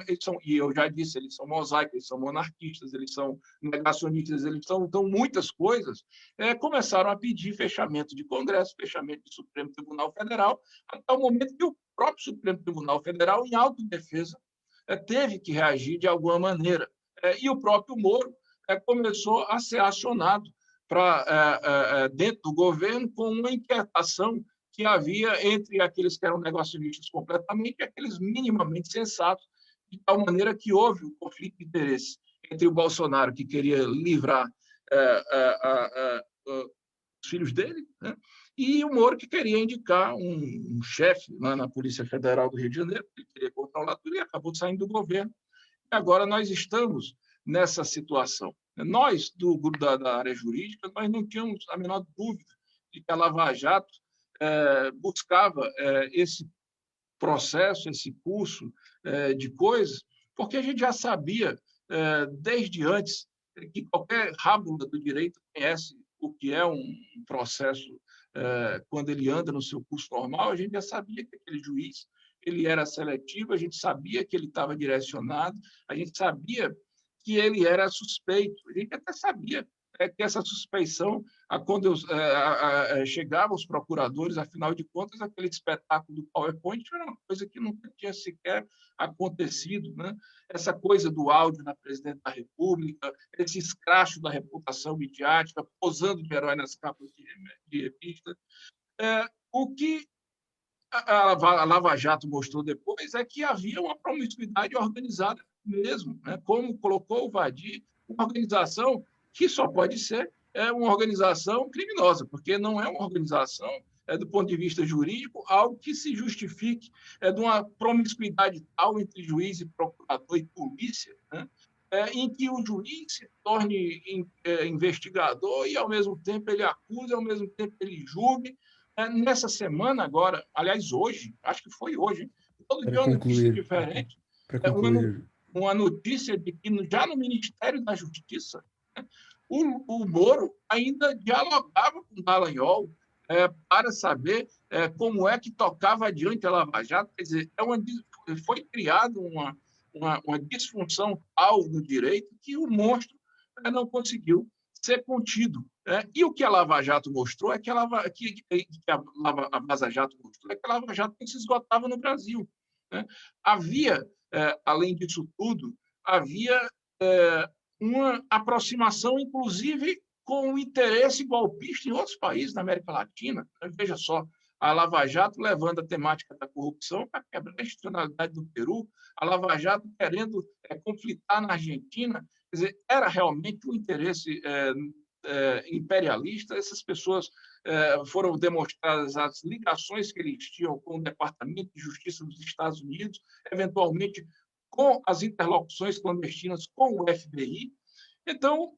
eles são, e eu já disse, eles são mosaicos, eles são monarquistas, eles são negacionistas, eles são muitas coisas, começaram a pedir fechamento de Congresso, fechamento do Supremo Tribunal Federal, até o momento que o próprio Supremo Tribunal Federal, em autodefesa, teve que reagir de alguma maneira. E o próprio Moro começou a ser acionado dentro do governo com uma inquietação que havia entre aqueles que eram negacionistas completamente e aqueles minimamente sensatos, de tal maneira que houve um conflito de interesse entre o Bolsonaro, que queria livrar os filhos dele, né? E o Moro, que queria indicar um chefe lá na Polícia Federal do Rio de Janeiro, que queria controlar tudo, e acabou saindo do governo. E agora nós estamos nessa situação. Nós, do grupo da área jurídica, nós não tínhamos a menor dúvida de que a Lava Jato buscava esse processo, esse curso de coisas, porque a gente já sabia, desde antes, que qualquer rábula do direito conhece o que é um processo quando ele anda no seu curso normal. A gente já sabia que aquele juiz ele era seletivo, a gente sabia que ele estava direcionado, a gente sabia que ele era suspeito, a gente até sabia que essa suspeição, quando chegavam os procuradores, afinal de contas, aquele espetáculo do PowerPoint era uma coisa que nunca tinha sequer acontecido, né? Essa coisa do áudio na presidente da República, esse escracho da reputação midiática, posando de herói nas capas de revista. O que a Lava Jato mostrou depois é que havia uma promiscuidade organizada mesmo, né? Como colocou o Vadir, uma organização que só pode ser é uma organização criminosa, porque não é uma organização, do ponto de vista jurídico, algo que se justifique de uma promiscuidade tal entre juiz e procurador e polícia, né? Em que o juiz se torne investigador e, ao mesmo tempo, ele acusa, ao mesmo tempo, ele julgue. Nessa semana agora, aliás, hoje, acho que foi hoje, todo dia uma notícia diferente, uma notícia de que já no Ministério da Justiça, né, o Moro ainda dialogava com o Dallagnol para saber como é que tocava adiante a Lava Jato. Quer dizer, foi criada uma disfunção tal no direito que o monstro não conseguiu ser contido. E o que a Lava Jato mostrou é que a Vaza Jato mostrou é que a Lava Jato não se esgotava no Brasil, né? Havia, além disso tudo, havia uma aproximação, inclusive, com o interesse golpista em outros países da América Latina. Veja só, a Lava Jato levando a temática da corrupção para quebrar a institucionalidade do Peru, a Lava Jato querendo conflitar na Argentina. Quer dizer, era realmente um interesse imperialista. Essas pessoas foram demonstradas as ligações que eles tinham com o Departamento de Justiça dos Estados Unidos, eventualmente com as interlocuções clandestinas com o FBI. Então,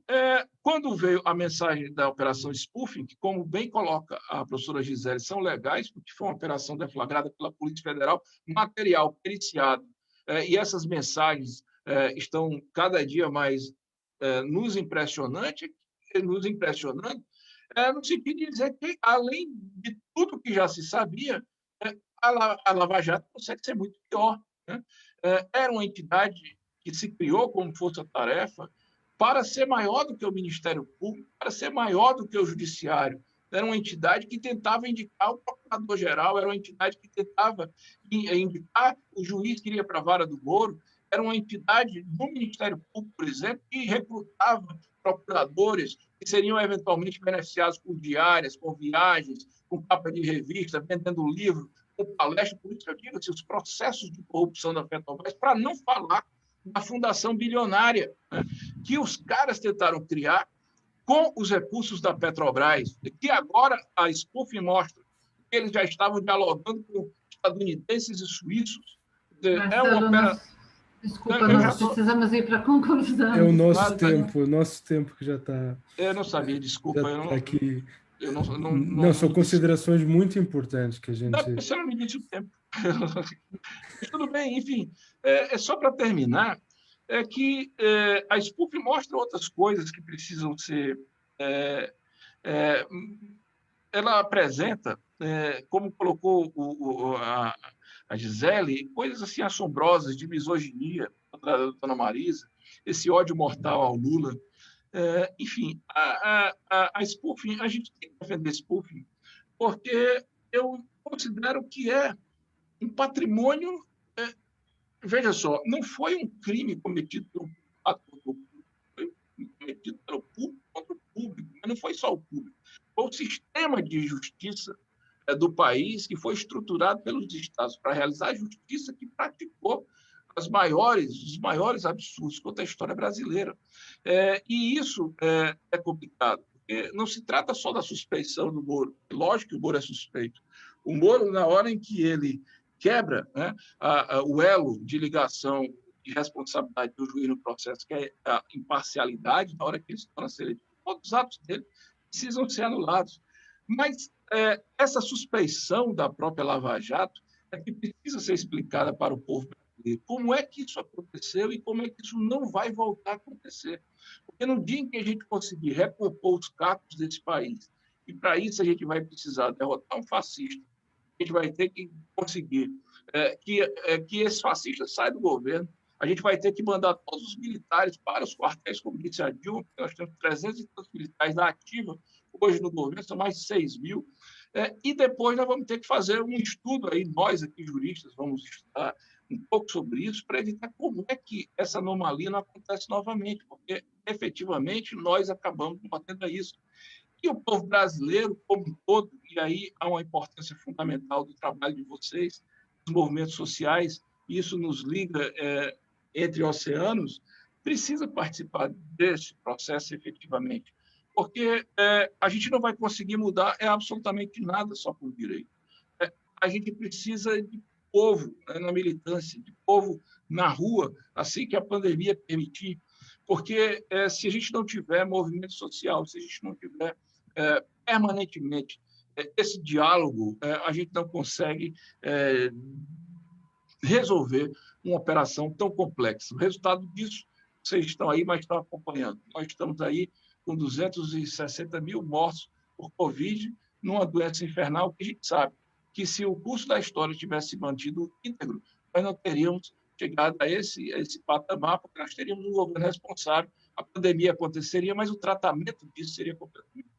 quando veio a mensagem da Operação Spoofing, que, como bem coloca a professora Gisele, são legais, porque foi uma operação deflagrada pela Polícia Federal, material periciado, e essas mensagens estão cada dia mais nos impressionando, no sentido de dizer que, além de tudo que já se sabia, a Lava Jato consegue ser muito pior, né? Era uma entidade que se criou como força-tarefa para ser maior do que o Ministério Público, para ser maior do que o Judiciário. Era uma entidade que tentava indicar o Procurador-Geral, era uma entidade que tentava indicar o juiz que iria para a vara do Moro, era uma entidade do Ministério Público, por exemplo, que recrutava procuradores que seriam eventualmente beneficiados com diárias, com viagens, com capa de revista, vendendo livro, com palestra. Por isso eu digo assim, os processos de corrupção da Petrobras, para não falar da fundação bilionária, né, que os caras tentaram criar com os recursos da Petrobras, que agora a Spoofing mostra que eles já estavam dialogando com estadunidenses e suíços. Desculpa, nós precisamos ir para a conclusão. É o nosso tempo que já está... Eu não sabia, desculpa. São considerações muito importantes que a gente... Não, você não me disse o tempo. Tudo bem, enfim. É só para terminar, que a Spoofing mostra outras coisas que precisam ser... ela apresenta, como colocou a Gisele, coisas assim assombrosas de misoginia da dona Marisa, esse ódio mortal ao Lula. Enfim, a Spoofing, a gente tem que defender Spoofing, porque eu considero que é um patrimônio. Veja só, não foi um crime cometido pelo público, foi cometido pelo público contra o público, mas não foi só o público. Foi o sistema de justiça do país que foi estruturado pelos estados para realizar a justiça que praticou os maiores absurdos contra a história brasileira. E isso é complicado, porque não se trata só da suspeição do Moro. Lógico que o Moro é suspeito. O Moro, na hora em que ele quebra, né, o elo de ligação e responsabilidade do juiz no processo, que é a imparcialidade, na hora que ele se torna seletivo, todos os atos dele precisam ser anulados. Mas essa suspeição da própria Lava Jato é que precisa ser explicada para o povo brasileiro. Como é que isso aconteceu e como é que isso não vai voltar a acontecer? Porque no dia em que a gente conseguir recompor os cacos desse país, e para isso a gente vai precisar derrotar um fascista, a gente vai ter que conseguir que esse fascista saia do governo, a gente vai ter que mandar todos os militares para os quartéis, como disse a Dilma, porque nós temos 300 e tantos militares na ativa hoje no governo, são mais de 6 mil, e depois nós vamos ter que fazer um estudo aí, nós aqui juristas vamos estudar um pouco sobre isso, para evitar como é que essa anomalia não acontece novamente, porque efetivamente nós acabamos combatendo isso. E o povo brasileiro, como um todo, e aí há uma importância fundamental do trabalho de vocês, dos movimentos sociais, isso nos liga entre oceanos, precisa participar desse processo efetivamente. porque a gente não vai conseguir mudar absolutamente nada só por direito. A gente precisa de povo, né, na militância, de povo na rua, assim que a pandemia permitir, porque se a gente não tiver movimento social, se a gente não tiver permanentemente esse diálogo, a gente não consegue resolver uma operação tão complexa. O resultado disso, vocês estão aí, mas estão acompanhando. Nós estamos aí com 260 mil mortos por Covid, numa doença infernal que a gente sabe que, se o curso da história tivesse mantido íntegro, nós não teríamos chegado a esse patamar, porque nós teríamos um governo responsável, a pandemia aconteceria, mas o tratamento disso seria completamente.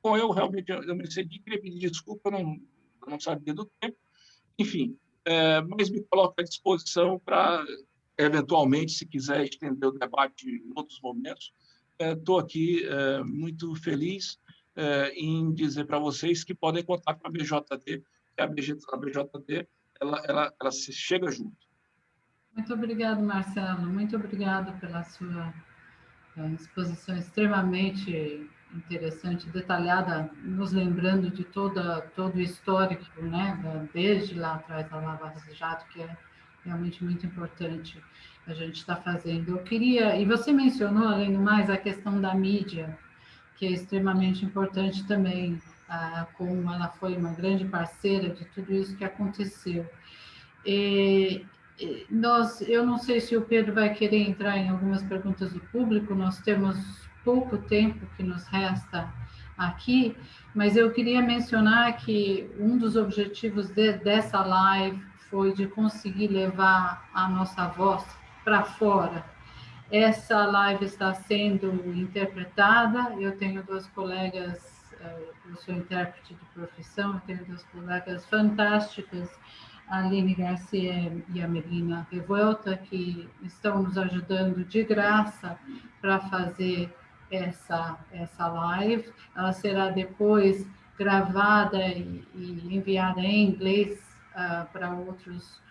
Bom, eu realmente eu me cedi, queria pedir desculpa, eu não sabia do tempo, enfim, mas me coloco à disposição para, eventualmente, se quiser estender o debate em outros momentos. Estou aqui muito feliz em dizer para vocês que podem contar com a BJD, que a BJD ela se chega junto. Muito obrigado, Marcelo. Muito obrigado pela sua exposição extremamente interessante, detalhada, nos lembrando de todo o histórico, né, desde lá atrás da Lava Jato, que é realmente muito importante a gente estar fazendo. Eu queria, e você mencionou, além do mais, a questão da mídia, que é extremamente importante também, como ela foi uma grande parceira de tudo isso que aconteceu. Eu não sei se o Pedro vai querer entrar em algumas perguntas do público, nós temos pouco tempo que nos resta aqui, mas eu queria mencionar que um dos objetivos dessa live foi de conseguir levar a nossa voz para fora. Essa live está sendo interpretada, eu tenho duas colegas, eu sou intérprete de profissão, eu tenho duas colegas fantásticas, a Aline Garcia e a Melina Revuelta, que estão nos ajudando de graça para fazer essa live. Ela será depois gravada e enviada em inglês para outros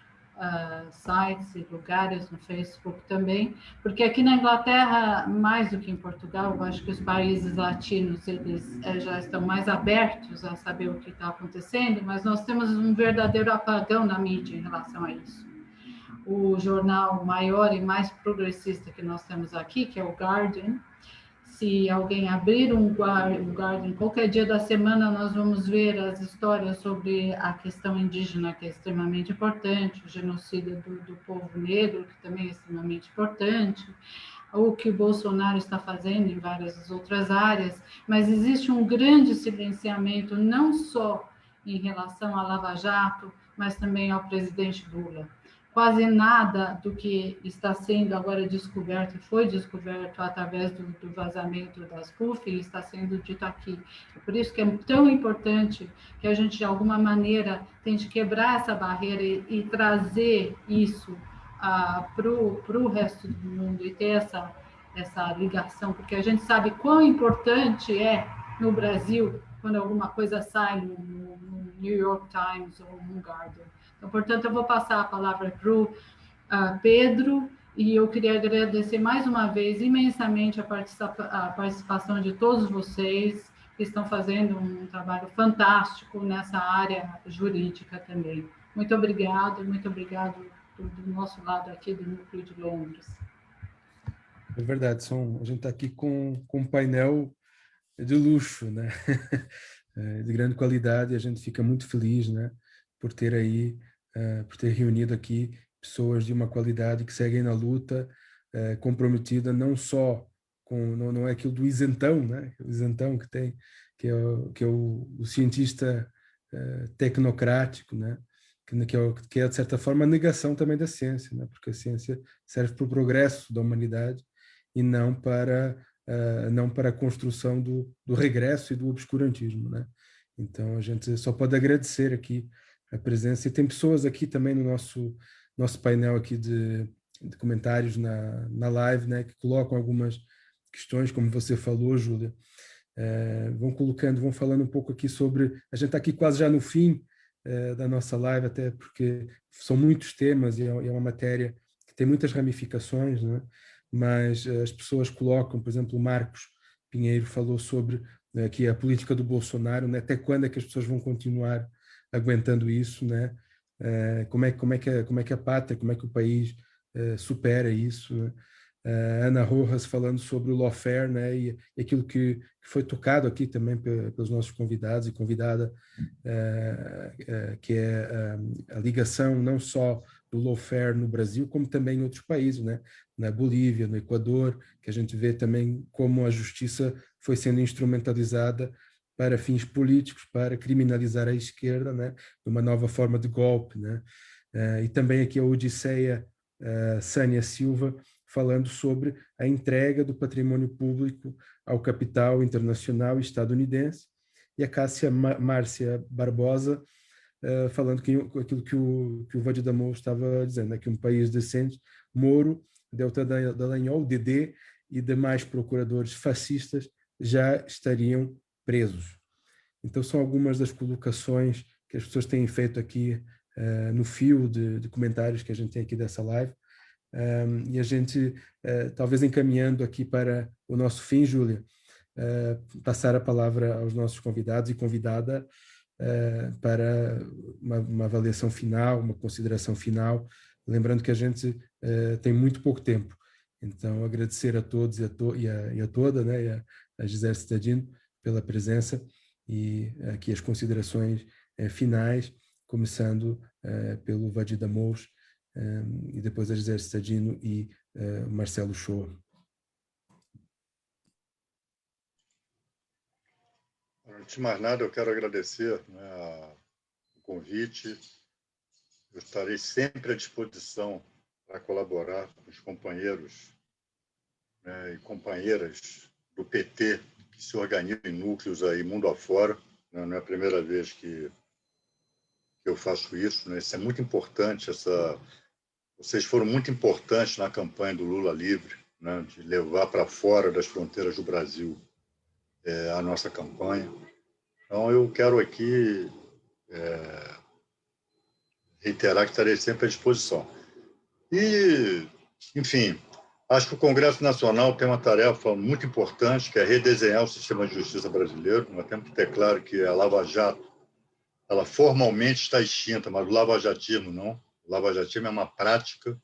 sites e lugares no Facebook também, porque aqui na Inglaterra, mais do que em Portugal, eu acho que os países latinos eles já estão mais abertos a saber o que está acontecendo, mas nós temos um verdadeiro apagão na mídia em relação a isso. O jornal maior e mais progressista que nós temos aqui, que é o Guardian, se alguém abrir um Guardian, qualquer dia da semana nós vamos ver as histórias sobre a questão indígena, que é extremamente importante, o genocídio do povo negro, que também é extremamente importante, o que o Bolsonaro está fazendo em várias outras áreas, mas existe um grande silenciamento, não só em relação à Lava Jato, mas também ao presidente Lula. Quase nada do que está sendo agora descoberto, foi descoberto através do vazamento das PUF, está sendo dito aqui. Por isso que é tão importante que a gente, de alguma maneira, tente quebrar essa barreira e trazer isso para o resto do mundo e ter essa ligação, porque a gente sabe quão importante é no Brasil quando alguma coisa sai no New York Times ou no Guardian. Então, portanto, eu vou passar a palavra para o Pedro, e eu queria agradecer mais uma vez imensamente a participação de todos vocês que estão fazendo um trabalho fantástico nessa área jurídica também. Muito obrigado do nosso lado aqui do Núcleo de Londres. É verdade, a gente está aqui com um painel de luxo, né? De grande qualidade, e a gente fica muito feliz, né? Por ter reunido aqui pessoas de uma qualidade que seguem na luta, comprometida não só com, não é aquilo do isentão, né? O isentão que é o cientista tecnocrático, né? Que é, de certa forma, a negação também da ciência, né? Porque a ciência serve para o progresso da humanidade e não para a construção do regresso e do obscurantismo, né? Então, a gente só pode agradecer aqui a presença, e tem pessoas aqui também no nosso painel aqui de comentários na live, né, que colocam algumas questões, como você falou, Júlia, vão falando um pouco aqui sobre, a gente está aqui quase já no fim da nossa live, até porque são muitos temas e é uma matéria que tem muitas ramificações, né? Mas as pessoas colocam, por exemplo, o Marcos Pinheiro falou sobre que a política do Bolsonaro, né, até quando é que as pessoas vão continuar aguentando isso, né? Como é que a pátria, como é que o país supera isso, né? Ana Rojas falando sobre o lawfare, né, e aquilo que foi tocado aqui também pelos nossos convidados e convidada, que é a ligação não só do lawfare no Brasil, como também em outros países, né, na Bolívia, no Equador, que a gente vê também como a justiça foi sendo instrumentalizada para fins políticos, para criminalizar a esquerda, né, numa nova forma de golpe, né, e também aqui a Odisseia Sânia Silva falando sobre a entrega do patrimônio público ao capital internacional e estadunidense, e a Cássia Márcia Barbosa falando aquilo que o Vadir Damour estava dizendo, né, que um país decente, Moro, Deltan Dallagnol, DD e demais procuradores fascistas já estariam presos. Então são algumas das colocações que as pessoas têm feito aqui no fio de comentários que a gente tem aqui dessa live. E a gente, talvez encaminhando aqui para o nosso fim, Júlia, passar a palavra aos nossos convidados e convidada para uma avaliação final, uma consideração final, lembrando que a gente tem muito pouco tempo. Então, agradecer a todos e a toda, né, e a Gisele Cittadino pela presença e aqui as considerações finais, começando pelo Vadir Damour, e depois a Gisele Cittadino e o Marcelo Shoa. Antes de mais nada, eu quero agradecer, né, o convite. Eu estarei sempre à disposição para colaborar com os companheiros, né, e companheiras do PT que se organizam em núcleos aí mundo afora. Né? Não é a primeira vez que eu faço isso, né? Isso é muito importante. Vocês foram muito importantes na campanha do Lula Livre, né? De levar para fora das fronteiras do Brasil a nossa campanha. Então, eu quero aqui reiterar que estarei sempre à disposição. E, enfim, acho que o Congresso Nacional tem uma tarefa muito importante, que é redesenhar o sistema de justiça brasileiro. Nós temos que ter claro que a Lava Jato, ela formalmente está extinta, mas o lavajatismo não. O lavajatismo é uma prática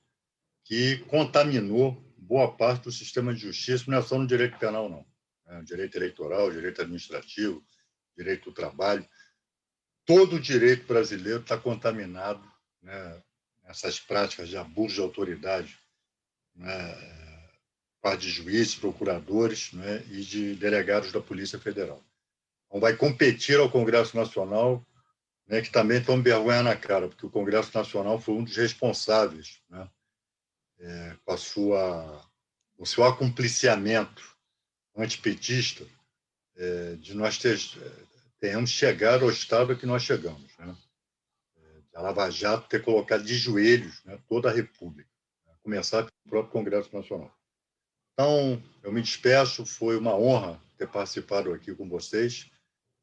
que contaminou boa parte do sistema de justiça, não é só no direito penal, não. É, direito eleitoral, direito administrativo, direito do trabalho. Todo o direito brasileiro está contaminado, né, nessas práticas de abuso de autoridade, né, parte de juízes, procuradores, né, e de delegados da Polícia Federal. Então, vai competir ao Congresso Nacional, né, que também toma vergonha na cara, porque o Congresso Nacional foi um dos responsáveis, né, com o seu acompliciamento antipetista, de nós tenhamos chegado ao estado a que nós chegamos, né? A Lava Jato ter colocado de joelhos, né, toda a República, né, começar pelo próprio Congresso Nacional. Então, eu me despeço, foi uma honra ter participado aqui com vocês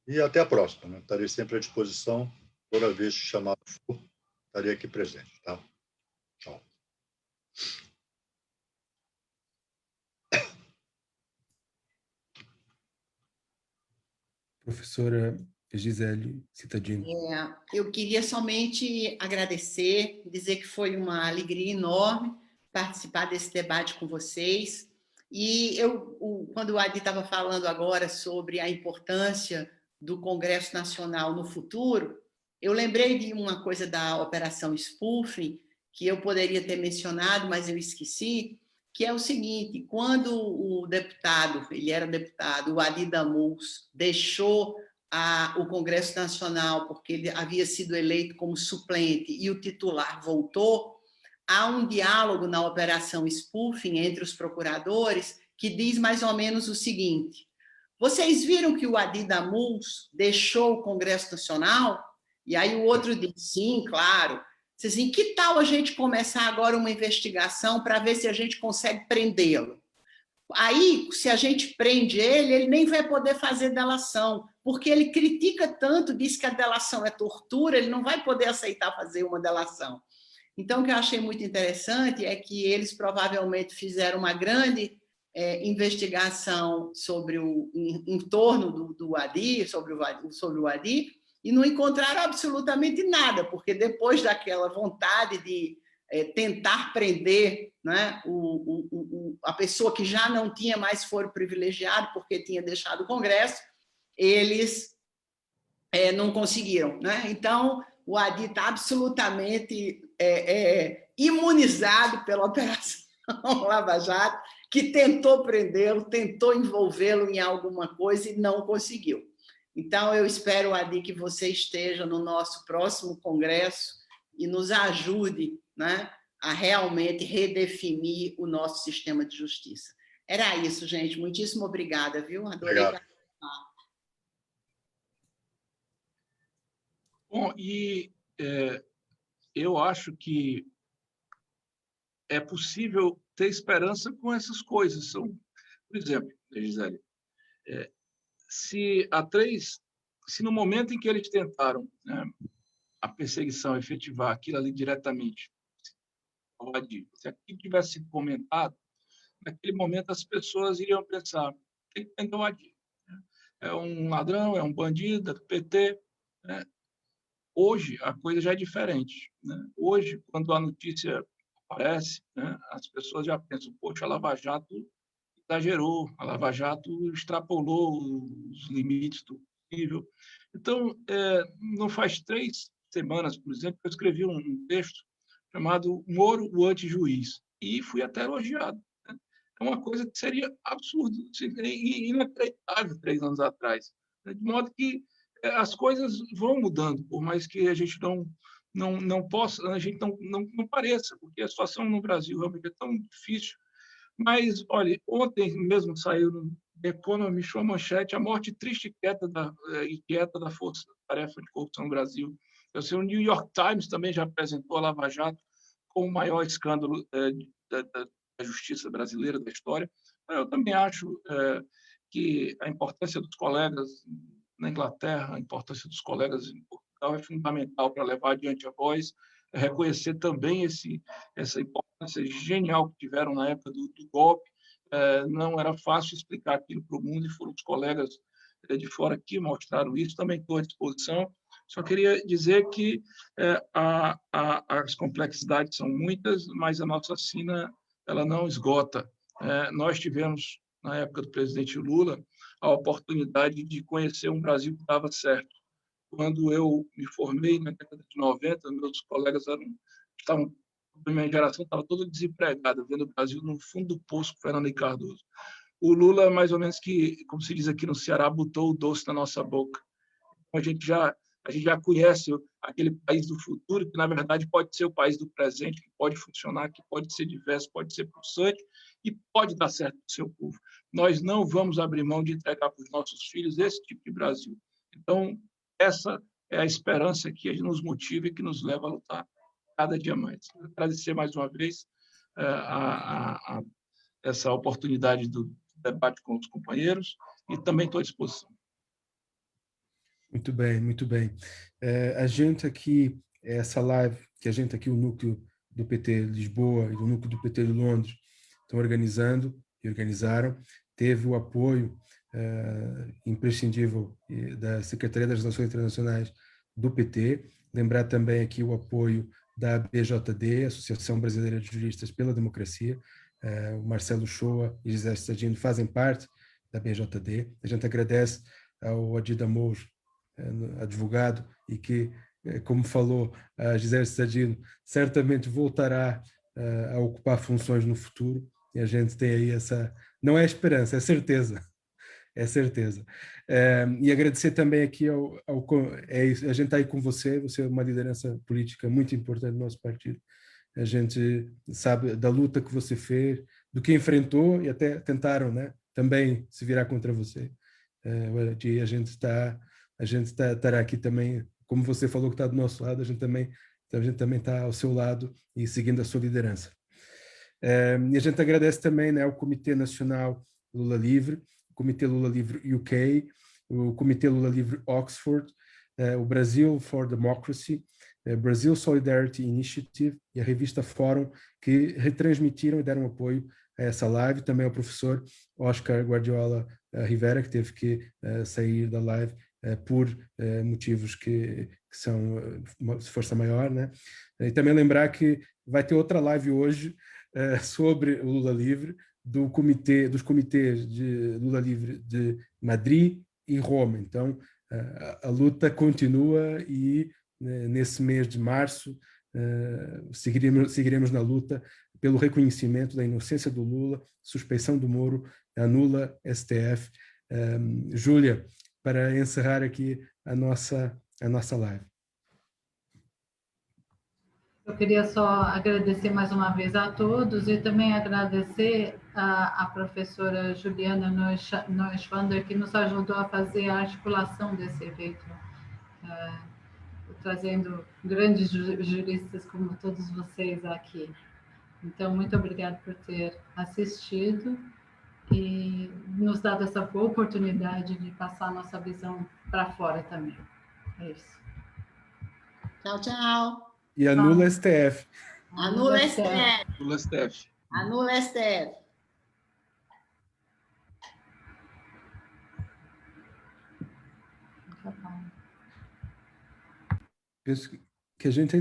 e até a próxima, né? Estarei sempre à disposição, toda vez que chamado for, estarei aqui presente, tá? Tchau. Professora Gisele Cittadino. Eu queria somente agradecer, dizer que foi uma alegria enorme participar desse debate com vocês. E quando o Adi estava falando agora sobre a importância do Congresso Nacional no futuro, eu lembrei de uma coisa da Operação Spoofing, que eu poderia ter mencionado, mas eu esqueci, que é o seguinte: quando o deputado, ele era deputado, o Adi Damour, deixou o Congresso Nacional porque ele havia sido eleito como suplente e o titular voltou, há um diálogo na Operação Spoofing entre os procuradores que diz mais ou menos o seguinte: vocês viram que o Adi Damour deixou o Congresso Nacional? E aí o outro diz, sim, claro. Assim, que tal a gente começar agora uma investigação para ver se a gente consegue prendê-lo? Aí, se a gente prende ele, ele nem vai poder fazer delação, porque ele critica tanto, diz que a delação é tortura, ele não vai poder aceitar fazer uma delação. Então, o que eu achei muito interessante é que eles provavelmente fizeram uma grande investigação sobre em torno do Adi, sobre o Adi, e não encontraram absolutamente nada, porque depois daquela vontade de tentar prender, né, a pessoa que já não tinha mais foro privilegiado porque tinha deixado o Congresso, eles não conseguiram, né? Então, o Adi está absolutamente imunizado pela Operação Lava Jato, que tentou prendê-lo, tentou envolvê-lo em alguma coisa e não conseguiu. Então, eu espero, Adi, que você esteja no nosso próximo congresso e nos ajude, né, a realmente redefinir o nosso sistema de justiça. Era isso, gente. Muitíssimo obrigada, viu? Adorei participar. Bom, e eu acho que é possível ter esperança com essas coisas. Por exemplo, Gisele, se no momento em que eles tentaram, né, a perseguição, efetivar aquilo ali diretamente, se aquilo tivesse sido comentado, naquele momento as pessoas iriam pensar: tem que prender o Adi. É um ladrão, é um bandido, é do PT. Né? Hoje a coisa já é diferente. Né? Hoje, quando a notícia aparece, né, as pessoas já pensam: poxa, a Lava Jato exagerou, a Lava Jato extrapolou os limites do possível. Então, não faz 3 semanas, por exemplo, que eu escrevi um texto chamado Moro, o antijuiz, e fui até elogiado. Né? É uma coisa que seria absurda, inacreditável 3 anos atrás. Né? De modo que as coisas vão mudando, por mais que a gente não possa, a gente não pareça, porque a situação no Brasil realmente é tão difícil. Mas, olha, ontem mesmo saiu no The Economist uma manchete: a morte triste e quieta da Força Tarefa de Corrupção no Brasil. Eu sei, o New York Times também já apresentou a Lava Jato como o maior escândalo da justiça brasileira, da história. Eu também acho que a importância dos colegas na Inglaterra, a importância dos colegas em Portugal é fundamental para levar adiante a voz, reconhecer também essa importância genial que tiveram na época do golpe. Não era fácil explicar aquilo para o mundo, e foram os colegas de fora que mostraram isso. Também estou à disposição. Só queria dizer que as complexidades são muitas, mas a nossa sina ela não esgota. Nós tivemos, na época do presidente Lula, a oportunidade de conhecer um Brasil que estava certo. Quando eu me formei na década de 90, meus colegas a minha geração estava toda desempregada, vendo o Brasil no fundo do poço com Fernando Henrique Cardoso. O Lula, mais ou menos que, como se diz aqui no Ceará, botou o doce na nossa boca. A gente já conhece aquele país do futuro, que, na verdade, pode ser o país do presente, que pode funcionar, que pode ser diverso, pode ser pulsante e pode dar certo para o seu povo. Nós não vamos abrir mão de entregar para os nossos filhos esse tipo de Brasil. Então, essa é a esperança que nos motiva e que nos leva a lutar cada dia mais. Agradecer mais uma vez essa oportunidade do debate com os companheiros e também estou à disposição. Muito bem, muito bem. A gente aqui, essa live, que a gente aqui, o núcleo do PT Lisboa e do núcleo do PT de Londres estão organizando e organizaram, teve o apoio imprescindível da Secretaria das Relações Internacionais do PT. Lembrar também aqui o apoio da BJD, Associação Brasileira de Juristas pela Democracia. O Marcelo Shoa e Gisele Stagino fazem parte da BJD. A gente agradece ao Adi Damour, advogado, e que, como falou a Gisele Stagino, certamente voltará a ocupar funções no futuro. E a gente tem aí essa... Não é esperança, é certeza. É certeza. E agradecer também aqui a gente está aí com você é uma liderança política muito importante do nosso partido. A gente sabe da luta que você fez, do que enfrentou e até tentaram, né, também se virar contra você. A gente estará aqui também, como você falou que está do nosso lado, a gente também está ao seu lado e seguindo a sua liderança. E a gente agradece também, né, ao Comitê Nacional Lula Livre, o Comitê Lula Livre UK, o Comitê Lula Livre Oxford, o Brasil for Democracy, Brazil Solidarity Initiative e a revista Fórum, que retransmitiram e deram apoio a essa live, também ao professor Oscar Guardiola Rivera, que teve que sair da live por motivos que são de força maior, né? E também lembrar que vai ter outra live hoje sobre o Lula Livre, dos comitês de Lula Livre de Madrid e Roma. Então, a luta continua e nesse mês de março seguiremos na luta pelo reconhecimento da inocência do Lula, suspeição do Moro, anula STF. Júlia, para encerrar aqui a nossa live. Eu queria só agradecer mais uma vez a todos e também agradecer a professora Juliana Neuschwander, que nos ajudou a fazer a articulação desse evento, trazendo grandes juristas como todos vocês aqui. Então, muito obrigada por ter assistido e nos dado essa boa oportunidade de passar a nossa visão para fora também. É isso. Tchau, tchau. E anula STF. Anula STF. Lula STF. Anula STF. Penso que a gente